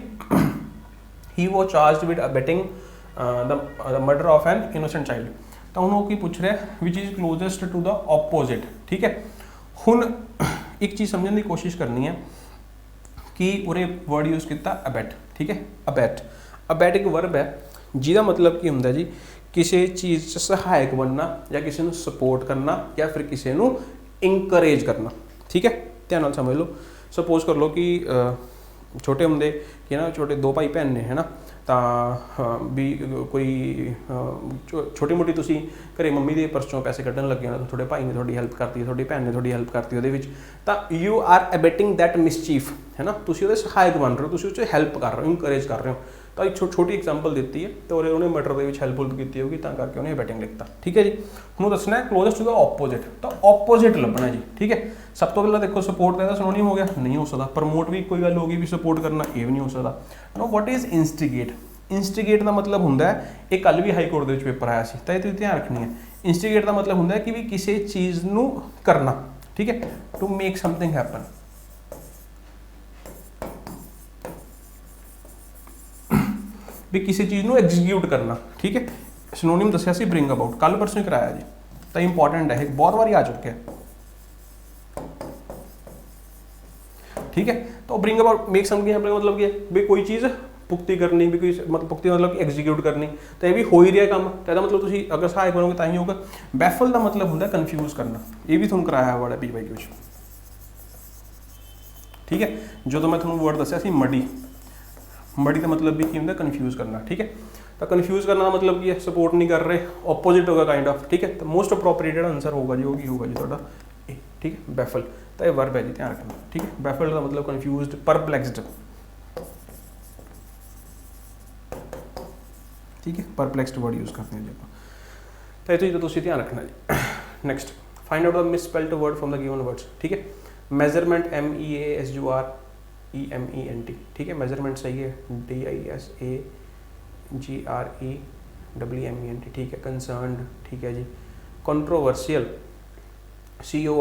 he was charge with abetting the murder of an innocent child. तो उन्होंने की पूछ रहे which is closest to the opposite. ठीक है, हुण एक चीज़ समझने की कोशिश करनी है कि उरे वर्ड यूज़ किया अबैट। ठीक है, अबैट, अबैट एक वर्ब है जिसका मतलब की होंगे जी किसी चीज़ से सहायक बनना या किसी को सपोर्ट करना या फिर किसी को इंकरेज करना। ठीक है, ध्यान नाल समझ लो। सपोज कर लो कि छोटे होंगे कि ना छोटे 2 भाई भैन ने है ना, तो भी कोई छोटी मोटी तुसी घरे मम्मी के परसों पैसे कढ़न लगे ना, तो थोड़े भाई ने थोड़ी हेल्प करती है, थोड़ी भैन ने थोड़ी हेल्प करती है, तो you are abetting that mischief है ना, तुसी उहदे सहायक बन रहे हो, तुसी उस हेल्प कर रहे हो, इंकरेज कर रहे हो। ਤਾਂ ਇੱਕ ਛੋਟੀ ਐਗਜ਼ਾਮਪਲ ਦਿੱਤੀ ਹੈ ਤੇ ਉਹਨੇ ਮਟਰ ਦੇ ਵਿੱਚ ਹੈਲਪ ਕੀਤੀ ਹੋਊਗੀ ਤਾਂ ਕਰਕੇ ਉਹਨੇ ਬੈਟਿੰਗ ਲਿਖਤਾ। ਠੀਕ ਹੈ ਜੀ, ਹੁਣ ਦੱਸਣਾ ਹੈ ਕਲੋਜ਼ੈਸਟ ਟੂ ਦਾ ਆਪੋਜ਼ਿਟ, ਤਾਂ ਆਪੋਜ਼ਿਟ ਲੱਭਣਾ ਜੀ। ਠੀਕ ਹੈ, ਸਭ ਤੋਂ ਪਹਿਲਾਂ ਦੇਖੋ ਸਪੋਰਟ ਦਾ ਸਿਨੋਨਿਮ ਹੋ ਗਿਆ, ਨਹੀਂ ਹੋ ਸਕਦਾ। ਪ੍ਰਮੋਟ ਵੀ ਕੋਈ ਗੱਲ ਹੋ ਗਈ ਵੀ ਸਪੋਰਟ ਕਰਨਾ, ਇਹ ਵੀ ਨਹੀਂ ਹੋ ਸਕਦਾ। ਨਾਓ ਵਾਟ ਇਜ਼ ਇਨਸਟੀਗੇਟ? ਇਨਸਟੀਗੇਟ ਦਾ ਮਤਲਬ ਹੁੰਦਾ ਹੈ, ਇਹ ਕੱਲ ਵੀ ਹਾਈ ਕੋਰਟ ਦੇ ਵਿੱਚ ਪੇਪਰ ਆਇਆ ਸੀ ਤਾਂ ਇਹ ਤੁਸੀਂ ਧਿਆਨ ਰੱਖਣੀ ਹੈ। ਇਨਸਟੀਗੇਟ ਦਾ ਮਤਲਬ ਹੁੰਦਾ ਹੈ ਕਿ ਵੀ ਕਿਸੇ ਚੀਜ਼ ਨੂੰ ਕਰਨਾ। ਠੀਕ ਹੈ, ਟੂ ਮੇਕ ਸਮਥਿੰਗ ਹੈਪਨ। ਵੀ ਕਿਸੇ ਚੀਜ਼ ਨੂੰ ਐਗਜ਼ੀਕਿਊਟ ਕਰਨਾ। ਠੀਕ ਹੈ, ਸਿਨੋਨਿਮ ਦੱਸਿਆ ਸੀ ਬ੍ਰਿੰਗ ਅਬਾਊਟ, ਕੱਲ ਪਰਸੋਂ ਹੀ ਕਰਾਇਆ ਜੀ, ਤਾਂ ਇੰਪੋਰਟੈਂਟ ਹੈ, ਬਹੁਤ ਵਾਰੀ ਆ ਚੁੱਕਿਆ। ਠੀਕ ਹੈ, ਤਾਂ bring about make something happen मतलब ਕੀ ਹੈ ਵੀ ਕੋਈ ਚੀਜ਼ ਪੁਖਤੀ ਕਰਨੀ, ਵੀ ਕੋਈ ਮਤਲਬ ਪੁਖਤੀ मतलब ਐਗਜ਼ੀਕਿਊਟ ਕਰਨੀ, ਤਾਂ ਇਹ ਵੀ ਹੋ ਹੀ ਰਿਹਾ ਕੰਮ, ਤਾਂ ਇਹਦਾ ਮਤਲਬ ਤੁਸੀਂ ਅਗਰ ਸਹਾਇਕ ਬਣੋਗੇ ਤਾਂ ਹੀ ਹੋਊਗਾ। ਬੈਫਲ ਦਾ ਮਤਲਬ ਹੁੰਦਾ ਕਨਫਿਊਜ਼ ਕਰਨਾ, ਇਹ ਵੀ ਤੁਹਾਨੂੰ ਕਰਾਇਆ ਹੋਇਆ PYQ ਵਿੱਚ। ਠੀਕ ਹੈ, ਜਦੋਂ ਮੈਂ ਤੁਹਾਨੂੰ ਵਰਡ ਦੱਸਿਆ ਸੀ ਮੜੀ, ਮੜੀ ਦਾ ਮਤਲਬ ਵੀ ਕੀ ਹੁੰਦਾ ਕਨਫਿਊਜ਼ ਕਰਨਾ। ਠੀਕ ਹੈ, ਤਾਂ ਕਨਫਿਊਜ਼ ਕਰਨਾ ਦਾ ਮਤਲਬ ਕੀ ਹੈ, ਸਪੋਰਟ ਨਹੀਂ ਕਰ ਰਹੇ, ਆਪੋਜ਼ਿਟ ਹੋਗਾ ਕਾइंड ऑफ। ਠੀਕ ਹੈ, ਤਾਂ ਮੋਸਟ ਅਪਰੋਪਰੀਏਟ ਆਨਸਰ ਹੋਊਗਾ ਜੀ, ਉਹ ਕੀ ਹੋਊਗਾ ਜੀ ਤੁਹਾਡਾ ਇਹ। ਠੀਕ ਹੈ, ਬੈਫਲ, ਤਾਂ ਇਹ ਵਰਬ ਹੈ ਜੀ, ਧਿਆਨ ਰੱਖਣਾ। ਠੀਕ ਹੈ, ਬੈਫਲ ਦਾ ਮਤਲਬ ਕਨਫਿਊਜ਼ਡ, ਪਰਪਲੈਕਸਡ। ਠੀਕ ਹੈ, ਪਰਪਲੈਕਸਡ ਵਰਡ ਯੂਜ਼ ਕਰਦੇ ਹਾਂ ਜੀ ਆਪਾਂ, ਤਾਂ ਇਹ ਚੀਜ਼ ਦਾ ਤੁਸੀਂ ਧਿਆਨ ਰੱਖਣਾ ਜੀ। Next, find out the misspelled word from the given words. ठीक है, मेजरमेंट MEASUREMENT। ठीक है, मेजरमेंट सही है, DISAGREMENT। ठीक है, कंसर्नड, ठीक है जी। कंट्रोवर्शियल, CO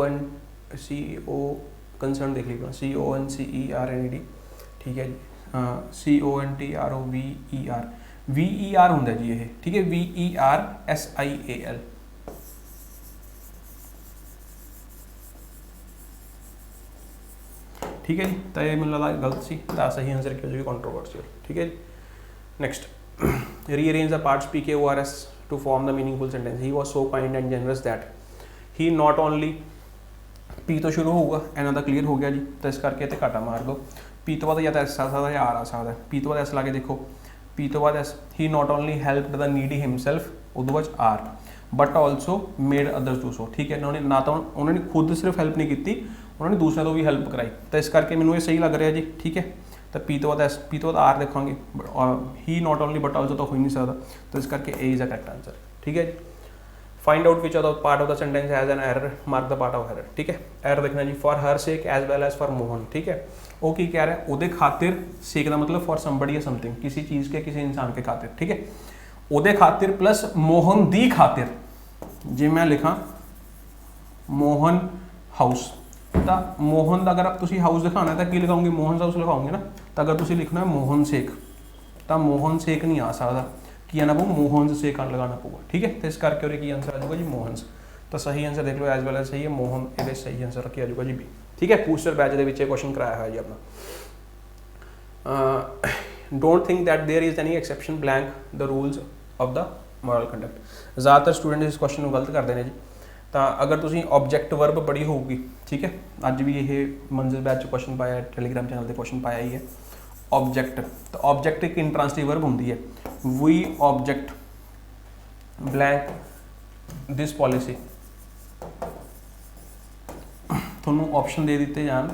कंसर्न देख लीजिए, CONCERNED। ठीक है जी, CONTROVER, VER होंगे जी ये। ठीक है, VERSIAL। ठीक है जी, तो ये मुझे लगा गलत सी, तो सही आंसर क्या हो जाएगा कंट्रोवर्शियल। ठीक है जी, next, rearrange the parts PKORS to form the meaningful sentence. He was so kind and generous that he not only, P तो शुरू होगा, इन्हों का क्लीयर हो गया जी, तो इस करके तो घाटा मार दो। पी तो बाद या तो एस आ सकता है या आर आ सकता है। पी तो बाद एस ला के देखो, पी तो बाद S, he not only helped the needy himself, उदों बाद R, but also made others do so. ठीक है, उन्होंने ना तो उन्होंने खुद सिर्फ हेल्प नहीं की, उन्होंने दूसरे तो भी हेल्प कराई, तो इस करके मैंने ये सही लग रहा जी। ठीक है, तो पी तो बाद एस, पी तो बाद आर देखोगे, he not only but also तो हो ही नहीं सकता, तो इस करके A is the correct answer. ठीक है जी, find out which of the part of the sentence has an error, mark the part of error. ठीक है, एरर देखना जी, for her sake as well as for Mohan. ठीक है, वो की कह रहा है, ਉਹਦੇ खातिर, सेक का मतलब फॉर समबडी या समथिंग, किसी चीज़ के, किसी इंसान के खातिर। ठीक है, ਉਹਦੇ खातिर प्लस मोहन दी खातिर, जे मैं लिखा मोहन हाउस, तो मोहन का अगर आप तुसी हाउस दिखाना है तो की लिखाओगे, मोहन हाउस लिखाओगे ना। तो अगर तुसी लिखना है मोहन सेक, तो मोहन सेक नहीं आ सकता, की आना पऊ मोहन सेक लगाना पऊगा। ठीक है, तो इस करके और की आंसर आ जाऊगा जी मोहन। तो सही आंसर देख लो, एज वेल एज सही है मोहन, ये सही आंसर रखी आ जाऊगा जी बी। ठीक है, बूस्टर बैच के क्वेश्चन कराया है जी अपना। Don't think that there is any exception blank the rules of the moral conduct. ज़्यादातर स्टूडेंट इस क्वेश्चन को गलत करते हैं जी। तो अगर तुसी ऑब्जेक्ट वर्ब पढ़ी होगी, ठीक है, अज भी ये मंजिल बैच क्वेश्चन पाया, टेलीग्राम चैनल पर क्वेश्चन पाया ही है। ऑब्जेक्ट, तो ऑब्जेक्ट एक इंट्रांसिटिव वर्ब होंगी है, we object blank this policy. थोनों ऑप्शन दे दिते जान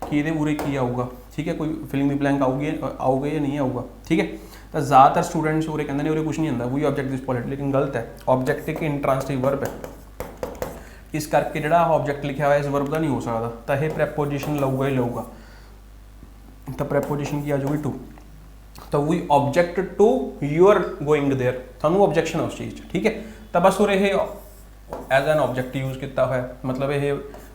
कि ये उरे की आऊगा। ठीक है, कोई फिलिंग दी ब्लैंक आऊगी या नहीं आऊगा। ठीक है, तो ज़्यादातर स्टूडेंट्स उरे कहते हैं उरे कुछ नहीं आता, वी ऑब्जेक्ट दिस पॉलिसी, लेकिन गलत है। ऑब्जेक्ट एक इंट्रांसिटिव वर्ब है, इस करके जो ऑब्जेक्ट लिखा हुआ है इस वर्ब का नहीं हो सकता, तो यह प्रैपोजिशन लऊगा ही लऊगा। तो प्रैपोजिशन की आ जाऊगी टू, तो we object to your going there, थानू ऑब्जेक्शन है उस चीज़। ठीक है, तो बस उरे एज एन ऑब्जेक्ट यूज़ किया हुआ है, मतलब ये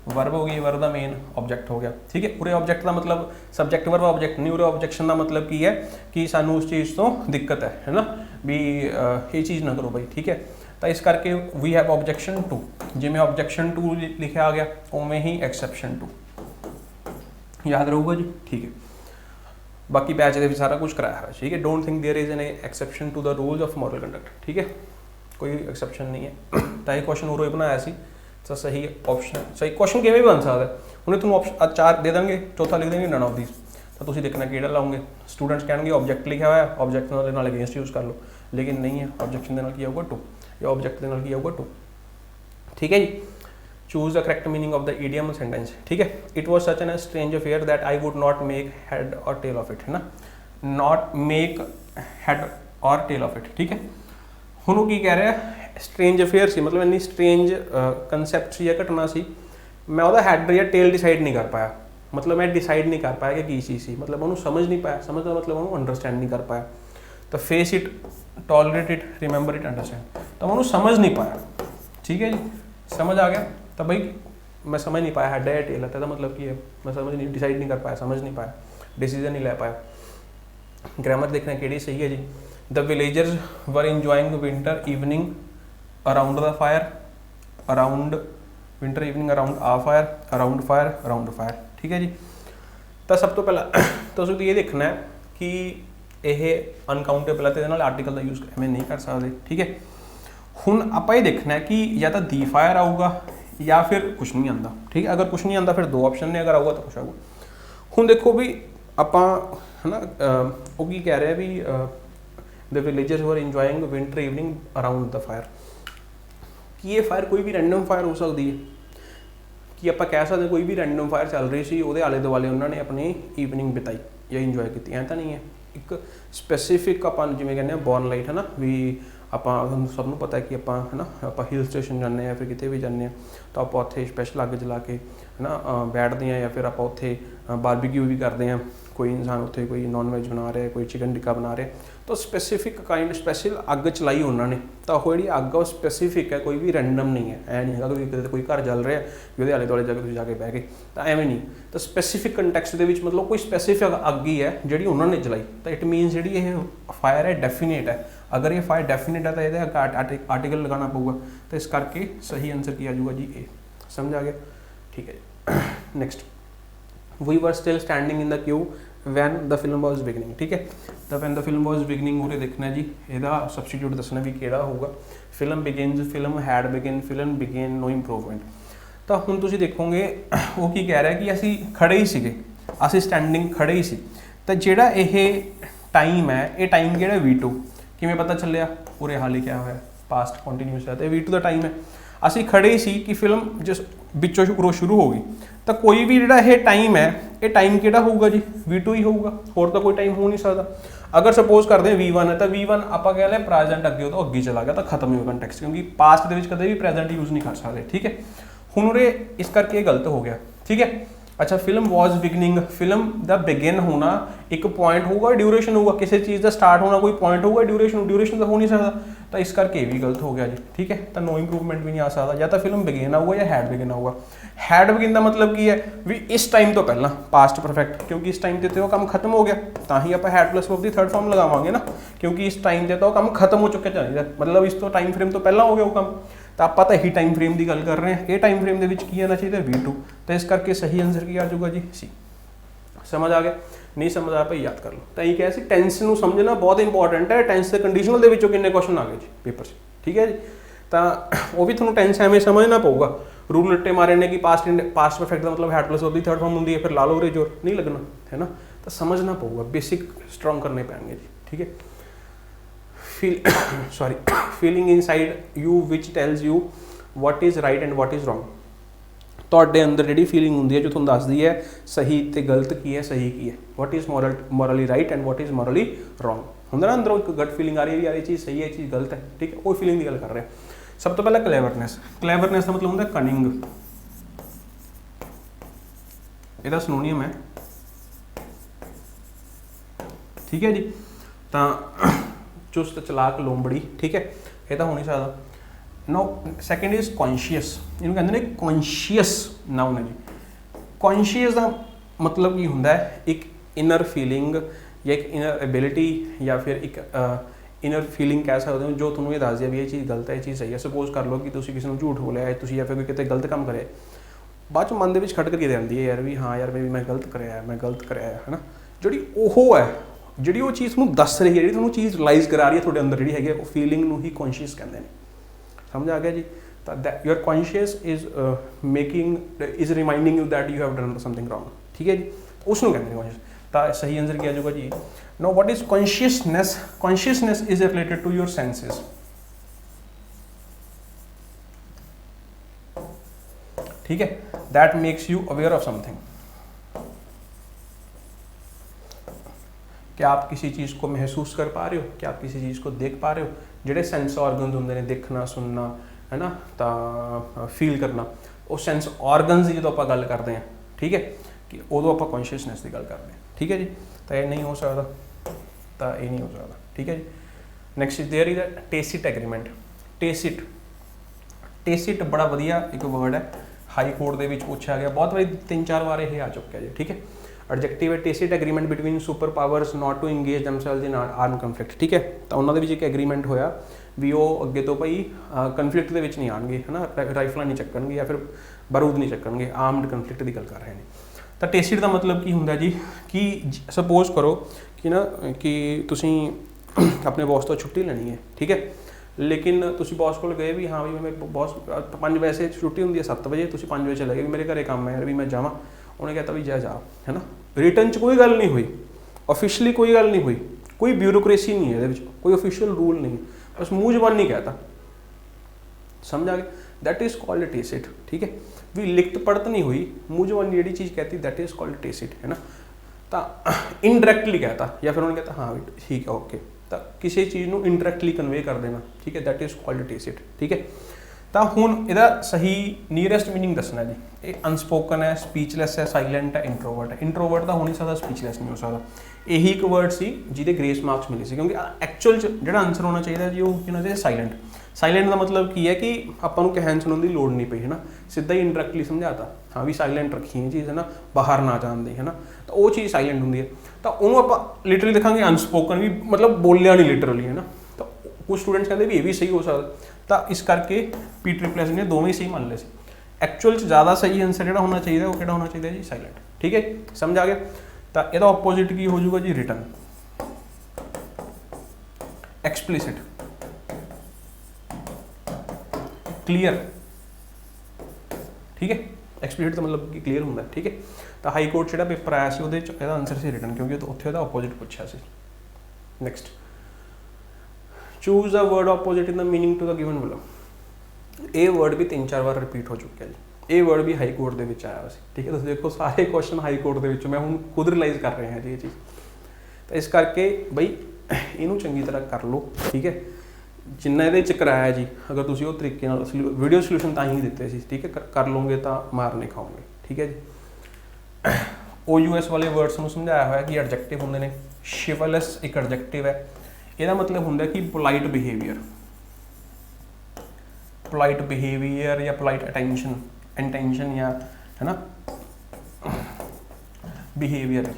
वर्ब हो गई, वर्ब का मेन ऑब्जेक्ट हो गया। ठीक है, उरे ऑब्जेक्ट का मतलब सब्जेक्ट वर्ब ऑब्जेक्ट नहीं, उरे ऑब्जेक्शन का मतलब की है कि सानू उस चीज़ तो दिक्कत है ना, भी ये चीज़ ना करो भाई। ठीक है, तो इस करके वी हैव ऑब्जेक्शन टू, जिमें ऑब्जेक्शन टू लिखा आ गया उमें ही एक्सेप्शन टू, याद रहूगा जी। ठीक है, बाकी बैच के सारा कुछ कराया है। ठीक है, don't think there is an exception to the rules of moral conduct. ठीक है, कोई एक्सेप्शन नहीं है। तो ये क्वेश्चन उरो बनाया सी, तो सही ऑप्शन, सही क्वेश्चन किमें भी बन सकता है, उन्हें तुम ऑप्शन 4 दे देंगे, चौथा लिख देंगे नन ऑफ दीज, तो तुम देखना कि लाओगे। स्टूडेंट्स कहेंगे ऑब्जेक्ट लिखा हुआ है, ऑब्जेक्ट के अगेंस्ट यूज़ कर लो, लेकिन नहीं है, ऑब्जेक्शन के की आऊगा टू, या ऑब्जेक्ट के की आऊगा टू। ठीक है जी, choose the correct meaning of the idiom sentence. ठीक है, it was such an strange affair that I would not make head or tail of it, है ना। Not make head or tail of it. ਠੀਕ ਹੈ, ਹੁਣ ਉਹ ਕੀ ਕਹਿ ਰਿਹਾ, ਸਟ੍ਰੇਂਜ ਅਫੇਅਰ ਸੀ, ਮਤਲਬ ਇੰਨੀ ਸਟ੍ਰੇਂਜ ਕੰਸੈਪਟ ਸੀ ਜਾਂ ਘਟਨਾ ਸੀ, ਮੈਂ ਉਹਦਾ ਹੈਡ ਜਾਂ ਟੇਲ ਡਿਸਾਈਡ ਨਹੀਂ ਕਰ ਪਾਇਆ, ਮਤਲਬ ਮੈਂ ਡਿਸਾਈਡ ਨਹੀਂ ਕਰ ਪਾਇਆ ਕਿ ਕੀ ਚੀਜ਼ ਸੀ, ਮਤਲਬ ਉਹਨੂੰ ਸਮਝ ਨਹੀਂ ਪਾਇਆ, ਸਮਝ ਦਾ ਮਤਲਬ ਉਹਨੂੰ ਅੰਡਰਸਟੈਂਡ ਨਹੀਂ ਕਰ ਪਾਇਆ। ਤਾਂ face it, tolerate it, remember it, understand, ਤਾਂ ਉਹਨੂੰ ਸਮਝ ਨਹੀਂ ਪਾਇਆ। ਠੀਕ ਹੈ ਜੀ, समझ आ गया। तो भाई मैं समझ नहीं पाया हेड है या टेल है, तो मतलब कि है मैं समझ नहीं, डिसाइड नहीं कर पाया, समझ नहीं पाया, डिसीजन नहीं ले पाया। ग्रामर देखना केड़ी सही है जी। The villagers were enjoying winter evening around the fire, around winter evening around a fire, around fire, around fire. ठीक है जी। तो सब तो पहला तुसीं ये देखना है कि यह अनकाउंटेबल है, तो ये आर्टिकल का यूज़ मैं नहीं कर सकते। ठीक है, ਹੁਣ ਆਪਾਂ ਇਹ ਦੇਖਣਾ ਹੈ ਕਿ ਜਾਂ ਤਾਂ ਦੀ ਫਾਇਰ ਆਊਗਾ ਜਾਂ ਫਿਰ ਕੁਛ ਨਹੀਂ ਆਉਂਦਾ। ਠੀਕ ਹੈ, ਅਗਰ ਕੁਛ ਨਹੀਂ ਆਉਂਦਾ ਫਿਰ ਦੋ ਆਪਸ਼ਨ ਨੇ, ਅਗਰ ਆਊਗਾ ਤਾਂ ਕੁਛ ਆਊਗਾ। ਹੁਣ ਦੇਖੋ ਵੀ ਆਪਾਂ ਹੈ ਨਾ, ਉਹ ਕੀ ਕਹਿ ਰਿਹਾ ਵੀ the villagers were enjoying winter evening around the fire. ਕੀ ਇਹ ਫਾਇਰ ਕੋਈ ਵੀ ਰੈਂਡਮ ਫਾਇਰ ਹੋ ਸਕਦੀ ਹੈ? ਕਿ ਆਪਾਂ ਕਹਿ ਸਕਦੇ ਕੋਈ ਵੀ ਰੈਂਡਮ ਫਾਇਰ ਚੱਲ ਰਹੀ ਸੀ, ਉਹਦੇ ਆਲੇ ਦੁਆਲੇ ਉਹਨਾਂ ਨੇ ਆਪਣੀ ਈਵਨਿੰਗ ਬਿਤਾਈ ਜਾਂ ਇੰਜੋਏ ਕੀਤੀ, ਐਂ ਤਾਂ ਨਹੀਂ ਹੈ। ਇੱਕ ਸਪੈਸੀਫਿਕ ਆਪਾਂ ਜਿਵੇਂ ਕਹਿੰਦੇ ਹਾਂ ਬੋਰਨ ਲਾਈਟ, ਹੈ ਨਾ, ਵੀ ਆਪਾਂ ਸਭ ਨੂੰ ਪਤਾ ਕਿ ਆਪਾਂ ਹੈ ਨਾ ਆਪਾਂ ਹਿਲ ਸਟੇਸ਼ਨ ਜਾਂਦੇ ਹਾਂ, ਫਿਰ ਕਿਤੇ ਵੀ ਜਾਂਦੇ ਹਾਂ ਤਾਂ ਆਪਾਂ ਉੱਥੇ ਸਪੈਸ਼ਲ ਅੱਗ ਜਲਾ ਕੇ ਹੈ ਨਾ ਬੈਠਦੇ ਹਾਂ, ਜਾਂ ਫਿਰ ਆਪਾਂ ਉੱਥੇ ਬਾਰਬੀਕਿਊ ਵੀ ਕਰਦੇ ਹਾਂ। ਕੋਈ ਇਨਸਾਨ ਉੱਥੇ ਕੋਈ ਨੌਨ ਵੈਜ ਬਣਾ ਰਿਹਾ, ਕੋਈ ਚਿਕਨ ਟਿੱਕਾ ਬਣਾ ਰਿਹਾ, ਤਾਂ ਸਪੈਸੀਫਿਕ ਕਾਈਂਡ ਸਪੈਸ਼ਲ ਅੱਗ ਚਲਾਈ ਉਹਨਾਂ ਨੇ, ਤਾਂ ਉਹ ਜਿਹੜੀ ਅੱਗ ਉਹ ਸਪੈਸੀਫਿਕ ਹੈ, ਕੋਈ ਵੀ ਰੈਂਡਮ ਨਹੀਂ ਹੈ। ਐ ਨਹੀਂ ਹੈਗਾ ਕਿ ਕਿਤੇ ਕੋਈ ਘਰ ਜਲ ਰਿਹਾ ਵੀ ਉਹਦੇ ਆਲੇ ਦੁਆਲੇ ਜਾ ਕੇ ਤੁਸੀਂ ਜਾ ਕੇ ਬਹਿ ਗਏ, ਤਾਂ ਐਵੇਂ ਨਹੀਂ। ਤਾਂ ਸਪੈਸੀਫਿਕ ਕੰਟੈਕਸਟ ਦੇ ਵਿੱਚ ਮਤਲਬ ਕੋਈ ਸਪੈਸੀਫਿਕ ਅੱਗ ਹੀ ਹੈ ਜਿਹੜੀ ਉਹਨਾਂ ਨੇ ਜਲਾਈ, ਤਾਂ ਇਟ ਮੀਨਸ ਜਿਹੜੀ ਇਹ ਫਾਇਰ ਹੈ ਡੈਫੀਨੇਟ ਹੈ। ਅਗਰ ਇਹ ਫਾਇਰ ਡੈਫੀਨੇਟ ਹੈ ਤਾਂ ਇਹਦੇ ਆਰਟੀਕਲ ਲਗਾਉਣਾ ਪਊਗਾ, ਤਾਂ ਇਸ ਕਰਕੇ ਸਹੀ ਆंसर ਕੀ ਆ ਜਾਊਗਾ ਜੀ ए। समझ आ गया? ठीक है जी। Next, we were still standing in the queue when the film was beginning. ठीक है, तो when the film was beginning उरे देखना जी, ਇਹਦਾ सबस्टिट्यूट दसना भी ਕਿਹੜਾ ਹੋਊਗਾ। Film begins, film had begin, film began, no improvement. ਤਾਂ ਹੁਣ ਤੁਸੀਂ ਦੇਖੋਗੇ ਉਹ ਕੀ ਕਹਿ ਰਿਹਾ ਕਿ ਅਸੀਂ ਖੜੇ ਹੀ ਸੀਗੇ, ਅਸੀਂ ਸਟੈਂਡਿੰਗ ਖੜੇ ਹੀ ਸੀ। ਤਾਂ ਜਿਹੜਾ ਇਹ ਟਾਈਮ ਹੈ, ਇਹ ਟਾਈਮ ਕਿਹੜਾ V2, ਕਿਵੇਂ ਪਤਾ ਚੱਲਿਆ? ਉਰੇ ਹਾਲ ਲਿਖਿਆ ਹੋਇਆ ਪਾਸਟ ਕੰਟੀਨਿਊਸ ਹੈ, ਤੇ V2 ਦਾ ਟਾਈਮ ਹੈ। ਅਸੀਂ ਖੜੇ ਹੀ ਸੀ ਕਿ ਫਿਲਮ ਜਿਸ ਵਿੱਚੋਂ ਸ਼ੁਰੂ ਹੋ ਗਈ, ਤਾਂ ਕੋਈ ਵੀ ਜਿਹੜਾ ਇਹ ਟਾਈਮ ਹੈ, ਇਹ ਟਾਈਮ ਕਿਹੜਾ ਹੋਊਗਾ ਜੀ? V2 ਹੀ ਹੋਊਗਾ, ਹੋਰ ਤਾਂ ਕੋਈ ਟਾਈਮ ਹੋ ਨਹੀਂ ਸਕਦਾ। ਅਗਰ ਸਪੋਜ਼ ਕਰਦੇ ਹਾਂ V1 ਹੈ, ਤਾਂ V1 ਆਪਾਂ ਕਹਿ ਲਿਆ ਪ੍ਰੈਜ਼ੈਂਟ, ਅੱਗੇ ਉਹ ਤੋਂ ਅੱਗੇ ਚਲਾ ਗਿਆ ਤਾਂ ਖਤਮ ਹੀ ਹੋ ਕੰਟੈਕਸਟ, ਕਿਉਂਕਿ ਪਾਸਟ ਦੇ ਵਿੱਚ ਕਦੇ ਵੀ ਪ੍ਰੈਜ਼ੈਂਟ ਯੂਜ਼ ਨਹੀਂ ਕਰ ਸਕਦੇ। ਠੀਕ ਹੈ, ਹੁਣ ਉਰੇ ਇਸ ਕਰਕੇ ਇਹ ਗਲਤ ਹੋ ਗਿਆ। ਠੀਕ ਹੈ, अच्छा फिल्म वॉज बिगनिंग, फिल्म का बिगिन होना एक पॉइंट होगा, ड्यूरेशन होगा, किसी चीज़ का स्टार्ट होना कोई पॉइंट होगा, ड्यूरेशन तो हो नहीं सकता, तो इस करके भी गलत हो गया जी। ठीक है, तो नो इंप्रूवमेंट भी नहीं आ सकता, या तो फिल्म बिगिन आऊगा या हैड बिगिन आऊगा। हैड बिगिन का मतलब की है भी इस टाइम तो पहला पास्ट परफेक्ट, क्योंकि इस टाइम तो काम खत्म हो गया, तो ही आप हैड प्लस वर्ब की थर्ड फॉर्म लगावांगे ना, क्योंकि इस टाइम से तो काम खत्म हो चुके चाहिए, मतलब इस तो टाइम फ्रेम तो पहला हो गया वो काम, तो आप तो यही टाइम फ्रेम की गल कर रहे हैं। ये टाइम फ्रेम के की आना चाहिए V2, तो इस करके सही आंसर की आ जाऊगा जी C। समझ आ गया? नहीं समझ आया भाई याद कर लो। तो यही कहा सी टेंस को समझना बहुत इंपॉर्टेंट है। टेंस के कंडीशनल के विचों कितने क्वेश्चन आ गए जी पेपर से। ठीक है जी, तो वो भी थोड़ा टेंस एवं समझना पऊगा। रूल रट्टे मारे ने कि पास्ट परफेक्ट का मतलब हैड प्लस वर्ब की थर्ड फॉर्म होंगी है, फिर ला लो रे जोर नहीं लगना है ना, तो समझना पऊगा, बेसिक स्ट्रॉन्ग करने पैंगे जी। ठीक है, feeling inside you which tells you what is right and what is wrong. ਤੁਹਾਡੇ ਅੰਦਰ ਜਿਹੜੀ ਫੀਲਿੰਗ ਹੁੰਦੀ ਹੈ ਜੋ ਤੁਹਾਨੂੰ ਦੱਸਦੀ ਹੈ ਸਹੀ ਤੇ ਗਲਤ ਕੀ ਹੈ, ਸਹੀ ਕੀ ਹੈ, what is morally right and what is morally wrong. ਹੁੰਦਾ ਨਾ ਅੰਦਰੋਂ ਇੱਕ ਗਟ ਫੀਲਿੰਗ ਆ ਰਹੀ ਹੈ ਯਾਰ ਇਹ ਚੀਜ਼ ਸਹੀ ਹੈ, ਇਹ ਚੀਜ਼ ਗਲਤ ਹੈ। ਠੀਕ ਹੈ, ਉਹ ਫੀਲਿੰਗ ਦੀ ਗੱਲ ਕਰ ਰਹੇ ਹਾਂ। ਸਭ ਤੋਂ ਪਹਿਲਾਂ ਕਲੈਵਰਨੈਸ। ਕਲੈਵਰਨੈਸ ਦਾ ਮਤਲਬ ਹੁੰਦਾ ਕਨਿੰਗ, ਇਹਦਾ ਸਿਨੋਨੀਅਮ ਹੈ। ਠੀਕ ਹੈ ਜੀ, ਤਾਂ ਚੁਸਤ ਚਲਾਕ ਲੋਂਬੜੀ। ਠੀਕ ਹੈ, ਇਹ ਤਾਂ ਹੋ ਨਹੀਂ ਸਕਦਾ। नो सैकेंड इज कॉन्शियस, इन्हों कहते हैं कॉन्शियस नाउन है जी। कॉन्शियस का मतलब की होंगे एक इनर फीलिंग या एक इनर एबिलिटी या फिर एक इनर फीलिंग कह सकते हो जो तुम्हें ये दस दिया भी ये चीज़ गलत है, ये चीज़ सही है। सपोज कर लो कि तुम किसी को झूठ बोलिया या फिर कोई कितने गलत काम करे, बाद चो मन के खटक के आती है यार भी हाँ यार मैं गलत कराया, मैं गलत कराया है ना। जी वो है जी वो चीज़ तुम दस रही है, जी तुम चीज़ रिलाइज करा रही है थोड़े अंदर जी है, फीलिंग ही कॉन्शियस कहते हैं। समझ आ गया जी? Your conscious is making is reminding you that you have done something wrong. ठीक है जी, उसनों कहते हैं कॉन्शियस। तो सही आंसर क्या जाएगा जी? No what is consciousness? Consciousness is related to your senses. ठीक है, that makes you aware of something. क्या आप किसी चीज़ को महसूस कर पा रहे हो, क्या आप किसी चीज़ को देख पा रहे हो। ਜਿਹੜੇ ਸੈਂਸ ਆਰਗਨਸ ਹੁੰਦੇ ਨੇ, ਦੇਖਣਾ, ਸੁਣਨਾ, ਹੈ ਨਾ, ਤਾਂ ਫੀਲ ਕਰਨਾ, ਉਹ ਸੈਂਸ ਆਰਗਨਸ ਦੀ ਜਦੋਂ ਆਪਾਂ ਗੱਲ ਕਰਦੇ ਹਾਂ, ਠੀਕ ਹੈ, ਕਿ ਉਦੋਂ ਆਪਾਂ ਕੌਨਸ਼ੀਅਸਨੈਸ ਦੀ ਗੱਲ ਕਰਦੇ ਹਾਂ, ਠੀਕ ਹੈ ਜੀ। ਤਾਂ ਇਹ ਨਹੀਂ ਹੋ ਸਕਦਾ, ਤਾਂ ਇਹ ਨਹੀਂ ਹੋ ਸਕਦਾ, ਠੀਕ ਹੈ ਜੀ। Next is there is a tacit agreement. Tacit ਬੜਾ ਵਧੀਆ ਇੱਕ ਵਰਡ ਹੈ, ਹਾਈ ਕੋਰਟ ਦੇ ਵਿੱਚ ਪੁੱਛਿਆ ਗਿਆ, ਬਹੁਤ ਵਾਰੀ 3-4 ਵਾਰ ਇਹ ਆ ਚੁੱਕਿਆ ਜੀ, ਠੀਕ ਹੈ। ਐਡਜੈਕਟਿਵ ਹੈ tacit agreement between super powers not to engage themselves in arm conflict, ਠੀਕ ਹੈ। ਤਾਂ ਉਹਨਾਂ ਦੇ ਵਿੱਚ ਇੱਕ ਐਗਰੀਮੈਂਟ ਹੋਇਆ ਵੀ ਉਹ ਅੱਗੇ ਤੋਂ ਭਾਈ ਕਨਫਲਿਕਟ ਦੇ ਵਿੱਚ ਨਹੀਂ ਆਉਣਗੇ, ਹੈ ਨਾ, ਰਾਈਫਲਾਂ ਨਹੀਂ ਚੱਕਣਗੇ ਜਾਂ ਫਿਰ ਬਾਰੂਦ ਨਹੀਂ ਚੱਕਣਗੇ, ਆਰਮਡ ਕਨਫਲਿਕਟ ਦੀ ਗੱਲ ਕਰ ਰਹੇ ਨੇ। ਤਾਂ ਟੇਸਿਟ ਦਾ ਮਤਲਬ ਕੀ ਹੁੰਦਾ ਜੀ, ਕਿ ਸਪੋਜ਼ ਕਰੋ ਕਿ ਨਾ ਕਿ ਤੁਸੀਂ ਆਪਣੇ ਬੌਸ ਤੋਂ ਛੁੱਟੀ ਲੈਣੀ ਹੈ, ਠੀਕ ਹੈ, ਲੇਕਿਨ ਤੁਸੀਂ ਬੌਸ ਕੋਲ ਗਏ ਵੀ ਹਾਂ ਵੀ ਮੈਂ ਬੌਸ 5 ਵਜੇ ਛੁੱਟੀ ਹੁੰਦੀ ਹੈ, 7 ਵਜੇ, ਤੁਸੀਂ 5 ਵਜੇ ਚਲੇ ਗਏ ਵੀ ਮੇਰੇ ਘਰੇ ਕੰਮ ਹੈ ਯਾਰ ਵੀ ਮੈਂ ਜਾਵਾਂ। ਉਹਨੇ ਕਹਿਤਾ ਵੀ ਜਾ, ਹੈ ਨਾ, ਰਿਟਨ 'ਚ ਕੋਈ ਗੱਲ ਨਹੀਂ ਹੋਈ, ऑफिशियली कोई गल नहीं हुई, कोई ब्यूरोक्रेसी नहीं है, कोई ऑफिशियल रूल नहीं, बस मूँह जबान नहीं कहता, समझ आ गया, दैट इज़ कॉल्ड टेसिट, ठीक है। भी लिखत पढ़त नहीं हुई, मूँह जबान जी चीज़ कहती, दैट इज़ कॉल्ड टेसिट, है ना। तो इनडायरैक्टली कहता या फिर उन्होंने कहता हाँ भी ठीक है ओके, तो किसी चीज़ को इनडायरैक्टली कन्वे कर देना, ठीक है, दैट इज़ कॉल्ड टेसिट, ठीक है। तो हुण इहदा सही नीयरेस्ट मीनिंग दसना जी। ये अनस्पोकन है, स्पीचलैस है, साइलेंट है, इंट्रोवर्ट है। इंट्रोवर्ट तो हो नहीं सकता, स्पीचलैस नहीं हो सकता। यही एक वर्ड सी जिहदे ग्रेस मार्क्स मिले सी, क्योंकि एक्चुअल जिहड़ा आंसर होना चाहिए जी वो होना चाहिए साइलेंट। साइलेंट का मतलब की है कि आपां नूं कहण सुणन की लोड़ नहीं पई, है ना, सीधा ही इंडायरैक्टली समझाता हाँ भी साइलेंट रखी है चीज़, है ना, बाहर ना जान दे, है ना, तो वो चीज़ साइलेंट होंगी है। तो उन्होंने आप लिटरली देखांगे अनस्पोकन भी, मतलब बोलिया नहीं लिटरली, है ना। तो कुछ स्टूडेंट्स कहते भी ये भी सही हो सकता, तो इस करके P++ ने दोवें सही मान ले। एक्चुअल ज़्यादा सही आंसर जो होना चाहिए वो क्या होना चाहिए जी, साइलेंट, ठीक है, समझ आ गया। तो यदा ऑपोजिट की हो जाऊगा जी, रिटन, एक्सप्लिसिट, क्लीयर, ठीक है। एक्सप्लिसिट का मतलब कि क्लीयर होंगे, ठीक है। तो हाई कोर्ट जो पेपर आया से वो आंसर से रिटन, क्योंकि उत्थे दा ऑपोजिट पूछा से। Next, choose the word opposite in the meaning to the given below. ये वर्ड भी 3-4 बार रिपीट हो चुका है जी। ये वर्ड भी हाई कोर्ट के विच आया सी, ठीक है। तो देखो सारे क्वेश्चन हाई कोर्ट के विच मैं हुण खुद रिलाइज कर रहे हैं जी ये चीज़। तो इस करके बई इनू चंगी तरह कर लो, ठीक है। जिन्ना ये कराया जी, अगर तुम वो तरीके वीडियो सोल्यूशन तो ही दिते सी, ठीक है, कर लोगे तो मार नहीं खाओगे, ठीक है जी। OUS वाले वर्ड्स को समझाया हुआ है कि एडजेक्टिव होंगे ने। शिवलस एक एडजेक्टिव है, यदा मतलब होंगे कि पोलाइट बिहेवियर, पोलाइट बिहेवियर या पोलाइट अटेंशन, इंटेंशन या, है ना, बिहेवियर,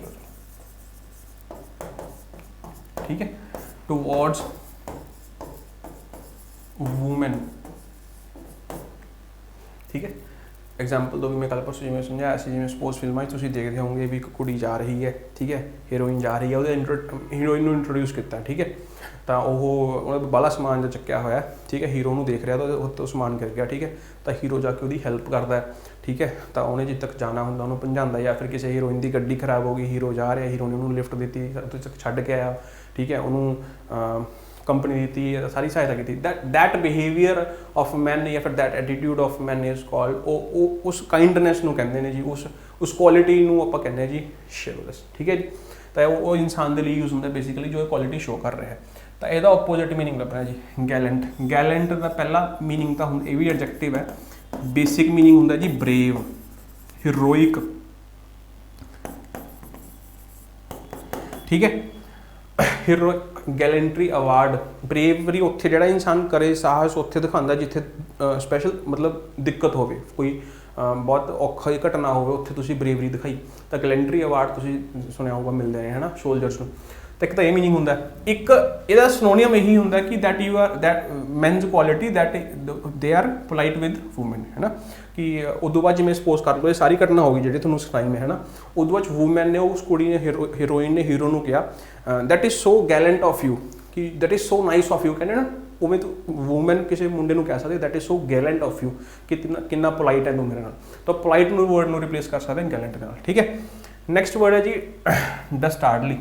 ठीक है, टुवर्ड्स वूमेन, ठीक है। एग्जाम्पल तो भी मैं कल परसों जिवें समझाया सी, जिवें सपोज फिल्मां तुसीं देखते होंगे भी एक कुड़ी जा रही है, ठीक है, हीरोइन जा रही है, वो हीरोइन को इंट्रोड्यूस किया, ठीक है। तो वह बाला समान जो चुक्या होया, ठीक है, हीरो देख रहा तो समान गिर गया, ठीक है। तो हीरो जाके उसकी हेल्प करता है, ठीक है। तो उन्हें जित तक जाना होंगे उन्होंने पहुँचाता, या फिर किसी हीरोइन की गड्डी खराब हो गई, हीरो जा रहा, हीरो ने उन्होंने लिफ्ट दी, छड्ड के आया, ठीक है, उन्होंने कंपनी दी, सारी सहायता की। दैट बिहेवियर ऑफ मैन या फिर that attitude of man is called, उस काइंडनैस को कहते हैं जी, उस क्वालिटी को आप कहते हैं जी शिवलस, ठीक है जी। तो वो इंसान के लिए यूज होता है बेसिकली जो क्वालिटी शो कर रहा है। तो यदा ऑपोजिट मीनिंग लभना जी, गैलेंट। गैलेंट का पहला मीनिंग तो ये भी एडजेक्टिव है, बेसिक मीनिंग होंगे जी ब्रेव, हीरोइक, ठीक है। हीरो गैलेंट्री अवार्ड, ब्रेवरी उत्थे जिहड़ा इंसान करे, साहस उत्थे दिखाता जिथे स्पैशल मतलब दिक्कत हो, कोई बहुत औखी घटना हो, उत्थे तुसीं ब्रेवरी दिखाई, तो गैलेंट्री अवार्ड तुसीं सुनिया होगा मिलते हैं, है ना, सोल्जर्स को। तो एक तो ये मीनिंग होंगे, एक इहदा सिनोनियम यही होंगे कि that you are that manage quality that they are polite with women, है ना। कि उदों बाद जिवें सपोज कर लो ये सारी घटना होगी जी तुहानूं सुनाई मैं, है ना, उदों बाद वूमैन ने उस कुड़ी ने हीरोइन ने हीरो नूं कहा that is so gallant of you, कि that is so nice of you, कहते ना उवें तो वूमैन किसी मुंडे नूं कह सकते that is so gallant of you, कि कितना पोलाइट है तू मेरे नाल। तो पोलाइट वर्ड नूं रिप्लेस कर सकते हैं गैलेंट नाल, ठीक है। नैक्सट वर्ड है जी डस्टार्डली।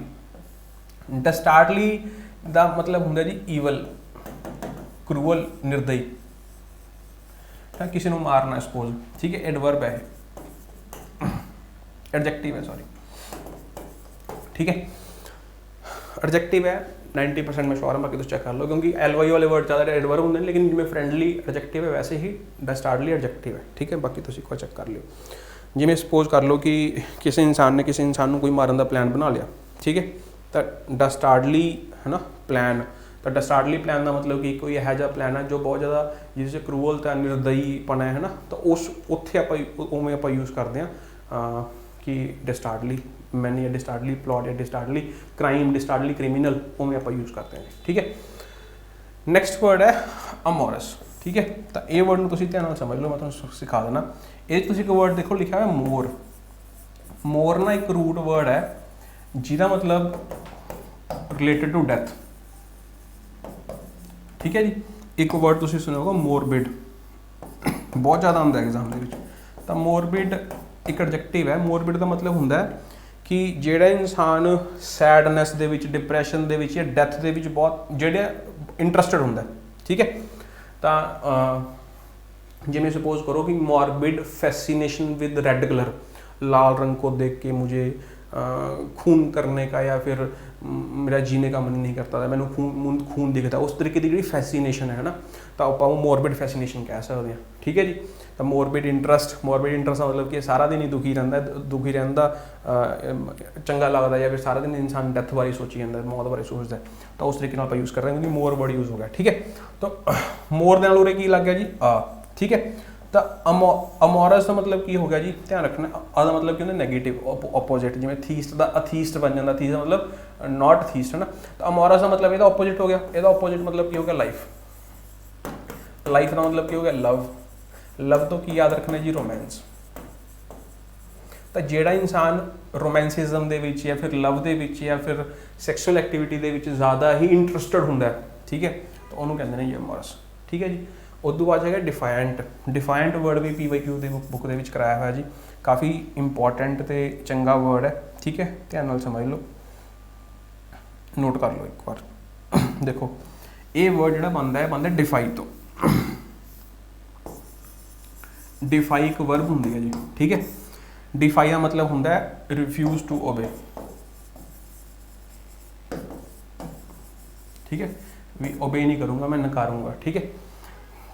डस्टार्डली का मतलब होंगे जी ईवल, क्रूअल, निर्दयी, किसी को मारना सपोज, ठीक है, एडवर्ब है, एडजेक्टिव है, सॉरी, ठीक है। एडजेक्टिव है 90% मैं श्योर हूँ, बाकी तुम चेक कर लो, क्योंकि LY वाले वर्ड ज़्यादा एडवर्ब होंगे, लेकिन जिमें फ्रेंडली एडजेक्टिव है वैसे ही डस्टार्डली एडजेक्टिव है, ठीक है। बाकी तुम एक बार चेक कर लियो। जिमें सपोज कर लो कि किसी इंसान ने किसी इंसान को कोई मारन का प्लान बना लिया, ठीक है, तो डस्टार्डली है ना प्लान, तो डस्टार्डली प्लान का मतलब कि कोई यह जिहा प्लान है जो बहुत ज़्यादा जिस क्रूअल तो निर्दयीपन है ना, तो उस उत्थे आप उमें आप यूज़ करते हैं कि डिस्टार्डली मैन या डिस्टार्डली प्लॉट या डिस्टार्डली क्राइम, डिस्टार्डली क्रिमिनल, उमें आप यूज़ करते हैं, ठीक है। नैक्सट वर्ड है अमोरस, ठीक है। तो ये वर्ड में तुम ध्यान नाल समझ लो, मैं तुहानूं सिखा देना। ये तुसीं एक वर्ड देखो लिखा है मोर। मोर ना एक रूट वर्ड है जिहदा मतलब रिलेटेड टू डेथ, ठीक है जी। एक वर्ड तुसीं सुनिया होगा मोरबिड, बहुत ज़्यादा आंदा एग्जाम दे विच। तो मोरबिड एक एडजेक्टिव है। मोरबिड का मतलब हुंदा है कि जिहड़ा इंसान सैडनैस दे विच, डिप्रैशन दे विच या डैथ दे विच बहुत जिहड़ा इंटरस्टिड हुंदा है, ठीक है। तो जिवें सपोज करो कि morbid fascination with red colour, लाल रंग को देख के मुझे खून करने का या फिर मेरा जीने का मन नहीं करता था, मैंने खून दिखता, उस तरीके की जी फैसिनेशन है ना, तो आप मॉर्बिड फैसिनेशन कह सकते हैं, ठीक है जी। तो मॉर्बिड इंटरस्ट मतलब कि सारा दिन ही दुखी रहता चंगा लगता, या फिर सारा दिन इंसान डेथ बारे सोची जाता, मौत बारे सोचता है, तो उस तरीके आप यूज़ कर रहे हैं, क्योंकि मोर वर्ड यूज़ हो गया, ठीक है। तो मोर दे नाल उरे की लग गया जी ठीक है। तो अमोरस का मतलब की हो गया जी, ध्यान रखना, आदा मतलब की होंगे नैगेटिव ओपोजिट, जिवें थीस्ट का अथीस्ट बन जाता, थीस्ट मतलब नॉट थीस्ट है ना। तो अमोरस का मतलब इसका ओपोजिट हो गया, इसका ओपोजिट मतलब की हो गया लाइफ। लाइफ का मतलब की हो गया लव। लव तो की याद रखना जी रोमांस। तो जिहड़ा इंसान रोमांसिज्म दे विच या फिर लव दे विच या फिर सैक्सुअल एक्टिविटी दे विच ज़्यादा ही इंटरस्टिड हुंदा है, ठीक है, तो उन्होंने कहते हैं जी अमोरस, ठीक है जी। उदू बाद है डिफायंट। डिफायंट वर्ड भी PYQ की बुक के कराया हुआ जी, काफ़ी इंपॉर्टेंट तो चंगा वर्ड है, ठीक है, ध्यान नाल समझ लो, नोट कर लो एक बार। देखो ये वर्ड जो बनता है डिफाई तो। डिफाई एक वर्ब होंगी है जी, ठीक है। डिफाई का मतलब होंगे रिफ्यूज टू ओबे, ठीक है, भी ओबे नहीं करूँगा, मैं नकारूँगा, ठीक है।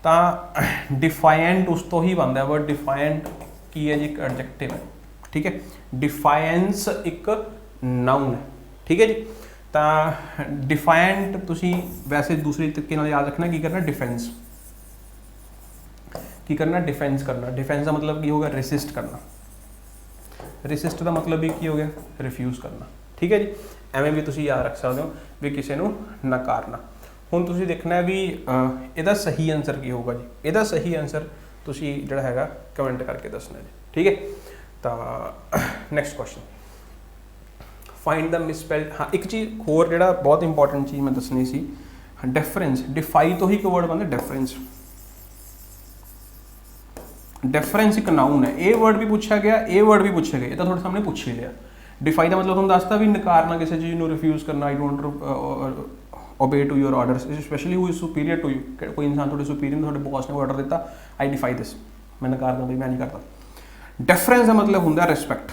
तो डिफायंट उस तो ही बनता है वर्ड। डिफायंट की है जी एक एडजेक्टिव है, ठीक है। डिफायंस एक नाउन है, ठीक है जी। तो डिफायंट तुसी वैसे दूसरे तरीके नाल याद रखना, की करना डिफेंस, की करना डिफेंस करना। डिफेंस का मतलब की होगा रेसिस्ट करना। रेसिस्ट का मतलब भी की हो गया रिफ्यूज़ करना, ठीक है जी। एवें भी तुसी याद रख सकते हो भी किसी को नकारना। हुण तुसी देखना है भी ਇਹਦਾ सही आंसर की होगा जी। ਇਹਦਾ सही आंसर तुसी जिहड़ा हैगा कमेंट करके दसना जी, ठीक है। तो next question, find the misspelled. हाँ एक चीज़ होर जिहड़ा बहुत इंपॉर्टेंट चीज़ मैं दसनी सी, डिफरेंस। डिफाई तो ही एक वर्ड बनता डिफरेंस। डिफरेंस एक नाउन है। ये वर्ड भी पूछा गया, ये वर्ड भी पूछा गया, ये तो थोड़े सामने पूछ ही लिया। डिफाई का मतलब तुम दसता भी नकारना, किसी चीज़ को रिफ्यूज़ करना, I don't obey to your orders, specially who is superior to you. कोई इंसान थोड़े सुपीरियर, थोड़े बॉस ने ऑर्डर दिता, आई डिफाई दिस, मैं नकारदा भाई, मैं नहीं करता। डिफरेंस का मतलब होंगे रिस्पैक्ट,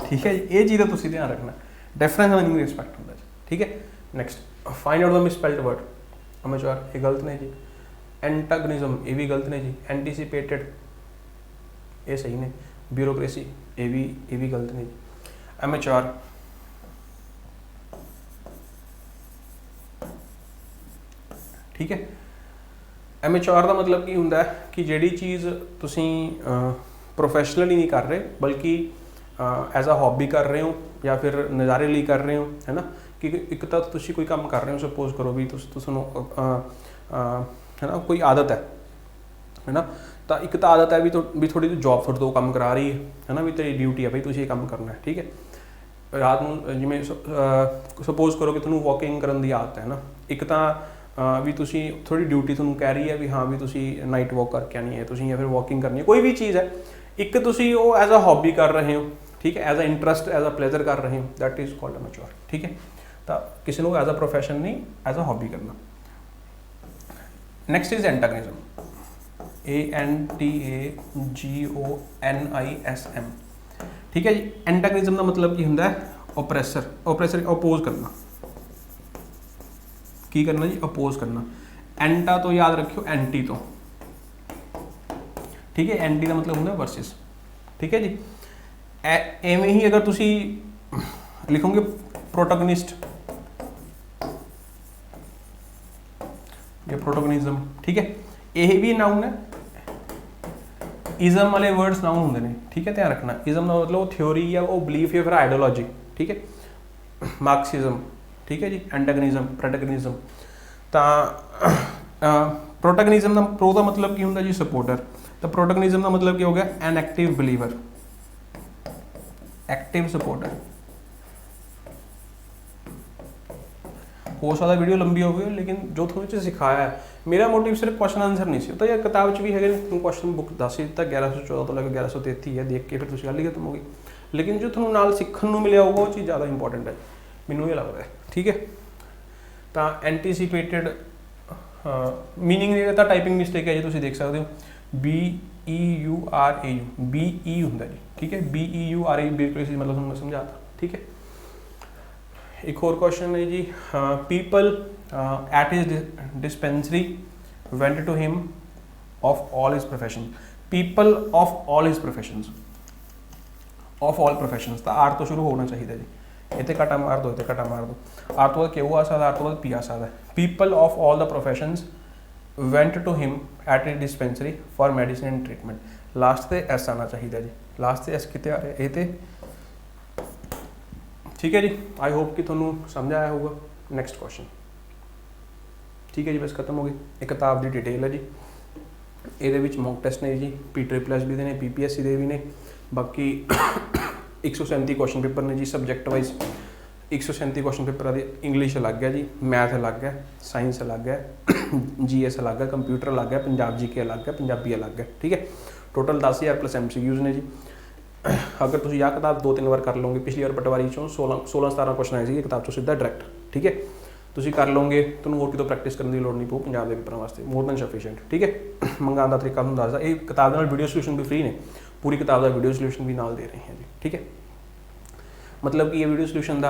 ठीक है। ये चीज़ तुम ध्यान रखना, डिफरेंस का मीनिंग रिस्पैक्ट होंगे, ठीक है। Next, find out the misspelled word. Amateur ये गलत ने जी। एंटागनिज्म ये भी गलत ने जी। एंटीसिपेटेड ये सही ने। ब्यूरोक्रेसी ये भी गलत ने जी। अमेच्योर ठीक है। एमेच्योर का मतलब की होंगे कि जिहड़ी चीज़ तुसी प्रोफैशनली नहीं कर रहे, बल्कि एज अ हॉबी कर रहे हो या फिर नज़ारे लिए कर रहे हो, है ना। कि एक तो तुसी कोई काम कर रहे हो, सपोज करो भी तुसानू है ना कोई आदत है ना, तो एक तो आदत है भी थोड़ी जॉब थोड़े तो काम करा रही है ना, भी तेरी ड्यूटी है भाई तुसी ये काम करना है, ठीक है। रात को जिमें सपोज करो कि तुहानू वॉकिंग करने की आदत है ना, एक तो भी तुसी थोड़ी ड्यूटी तुहानू कह रही है भी हाँ भी तुसी नाइट वॉक करके आनी है तुसी, या फिर वॉकिंग करनी है, कोई भी चीज़ है, एक तुसी वो एज अ हॉबी कर रहे हो, ठीक है, as a interest as a pleasure कर रहे हो, दैट इज कॉल्ड अमेच्योर, ठीक है। तो किसी को एज अ प्रोफैशन नहीं, एज अ हॉबी करना। Next is antagonism. ANTAGONISM, ठीक है जी। एंटागनिज्म का मतलब की होंगे ओप्रैसर, ओप्रैसर अपोज करना, की करना जी, अपोज करना। एंटा तो याद रखियो एंटी तो, ठीक है, एंटी का मतलब होंगे वर्सिस, ठीक है जी। एवें ही अगर तुसी लिखोगे प्रोटोगनिस्ट या प्रोटोगनिज्म, ठीक है, यह भी नाउन है। इज़म वाले वर्ड्स नाउन होंगे ने, ठीक है, ध्यान रखना। इज़म का मतलब थ्योरी या वो बिलीफ या फिर आइडियोलॉजी, ठीक है। मार्क्सिज्म, ठीक है जी, एंटागनिज्म, प्रोटैगनिज्म। प्रोटैगनिज्म का प्रो का मतलब की होंगे जी सपोर्टर, तो प्रोटैगनिज्म का मतलब क्या हो गया, an active believer, active supporter. हो सकता वीडियो लंबी हो गई, लेकिन जो थोड़ी सिखाया है, मेरा मोटिव सिर्फ क्वेश्चन आंसर नहीं सी, तो यार किताब भी है क्वेश्चन बुक दस ही दिता 1114 तो लैके 1133 है, देख के फिर तुम गल ही खत्म हो गई। लेकिन जो थोड़ा नाल सीखण नूं मिलिया होगा वो चीज़ ज़्यादा इंपॉर्टेंट है, मैनूं ये लगता है, ठीक है। तो एंटीसीपेटेड मीनिंग नहीं रहता, टाइपिंग मिस्टेक है जी, तुम देख सकते हो। BEURAU, BE होंगे जी, ठीक है, BEURAU बिल्कुल मतलब तुमने समझाता, ठीक है। एक और क्वेश्चन है जी, people at his dispensary went to him of all his profession. People of all his professions, of all professions तो आर तो शुरू होना चाहिए जी, इतने कटा मार दो, इतने कटा मार दो, आर तो बाद क्यों आ सकता, आर तो बाद पी आ सकता है। People of all the professions went to him at his dispensary for medicine and treatment. Last से एस आना चाहिए जी, लास्ट से एस कितने आ रहा है, ये, ठीक है जी। आई होप कि थोनू समझ आया होगा। नैक्सट क्वेश्चन, ठीक है जी, बस खत्म हो गई। एक किताब की डिटेल है जी, ये मॉक टेस्ट ने जी, PSSB के ने, PPSC के भी ने, बाकी 137 क्वेश्चन पेपर ने जी सबजैक्ट वाइज। 137 क्वेश्चन पेपर की इंग्लिश अलग है जी, मैथ अलग है, साइंस अलग है, GS अलग है, कंप्यूटर अलग है, पंजाब GK अलग है, पंजाबी अलग है, ठीक है। टोटल 10,000 प्लस MCQs ने जी। अगर तुम यह किताब 2-3 बार कर लोगे, पिछली बार पटवारी चों 16-17 क्वेश्चन आए थे किताब चो सीधा डायरैक्ट, ठीक है, तुम कर लोगे, तुम होर कितों प्रैक्टिस करने की लोड़ नहीं पऊ पंजाब के पेपरों वास्ते, मोर दैन सफिशिएंट, ठीक है। मंगाने का तरीका तुम दसदा, ये किताब के वीडियो सोल्यूशन भी फ्री ने, पूरी किताब का वीडियो सोल्यूशन भी नाल दे रहे हैं जी, ठीक है। मतलब कि ये वीडियो सोल्यूशन का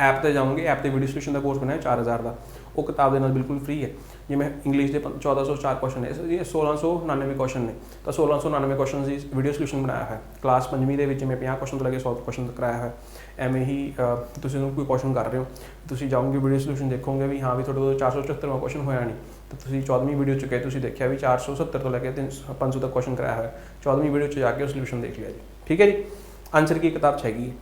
ऐप पर जाऊँगे, ऐप पर वीडियो सोल्यूशन का कोर्स बनाया 4,000 का, वो किताब के नाल बिल्कुल फ्री है। जिमें इंग्लिश के 1404 क्वेश्चन है, ये 1699 क्वेश्चन ने, तो 1699 क्वेश्चन की वीडियो सोल्यूशन बनाया है। क्लास 5वीं के 50 क्वेश्चन तो लगे 100 क्वेश्चन तक कराया है। एवें ही तुम कोई क्वेश्चन कर रहे हो, तुम जाओगे वीडियो सोल्यूशन देखोगे भी हाँ भी थोड़े 474वां क्वेश्चन होया नहीं, तो तुम 14वीं वीडियो चुके तुम देखा भी 470 तो लैके 500 तक क्वेश्चन कराया है, 14वीं वीडियो जाके सोल्यूशन देख लिया जी, ठीक है जी। आंसर की किताब हैगी।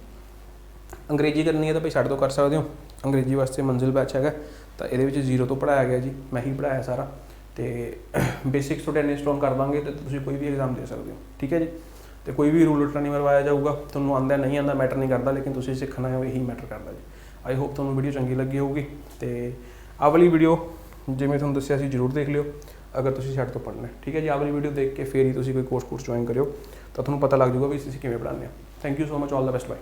अंग्रेजी करनी है तो भाई साढ़े तो कर सकते हो, अंग्रेजी वास्ते मंजिल बैच है, तो ये 0 तो पढ़ाया गया जी, मैं ही पढ़ाया सारा, तो बेसिक्स तो इंस्टॉल कर देंगे तो तुम कोई भी एग्जाम दे सकते हो, ठीक है जी। तो कोई भी रूल उल्टा नहीं मरवाया जाऊगा, तुम आंदा नहीं आता मैटर नहीं करता, लेकिन तुम सीखना है यही मैटर करता जी। आई होप तुम वीडियो चंगी लगी होगी, तो आह वाली वीडियो जिमें तुम दसिया जरूर देख लियो अगर तुम साढ़े तो पढ़ना है, ठीक है जी। आह वाली वीडियो देख के फिर ही तुम कोई कोर्स ज्वाइन करो, तो तुम्हें पता लग जाऊगा भी किमें पढ़ाने। Thank you so much, all the best, bye.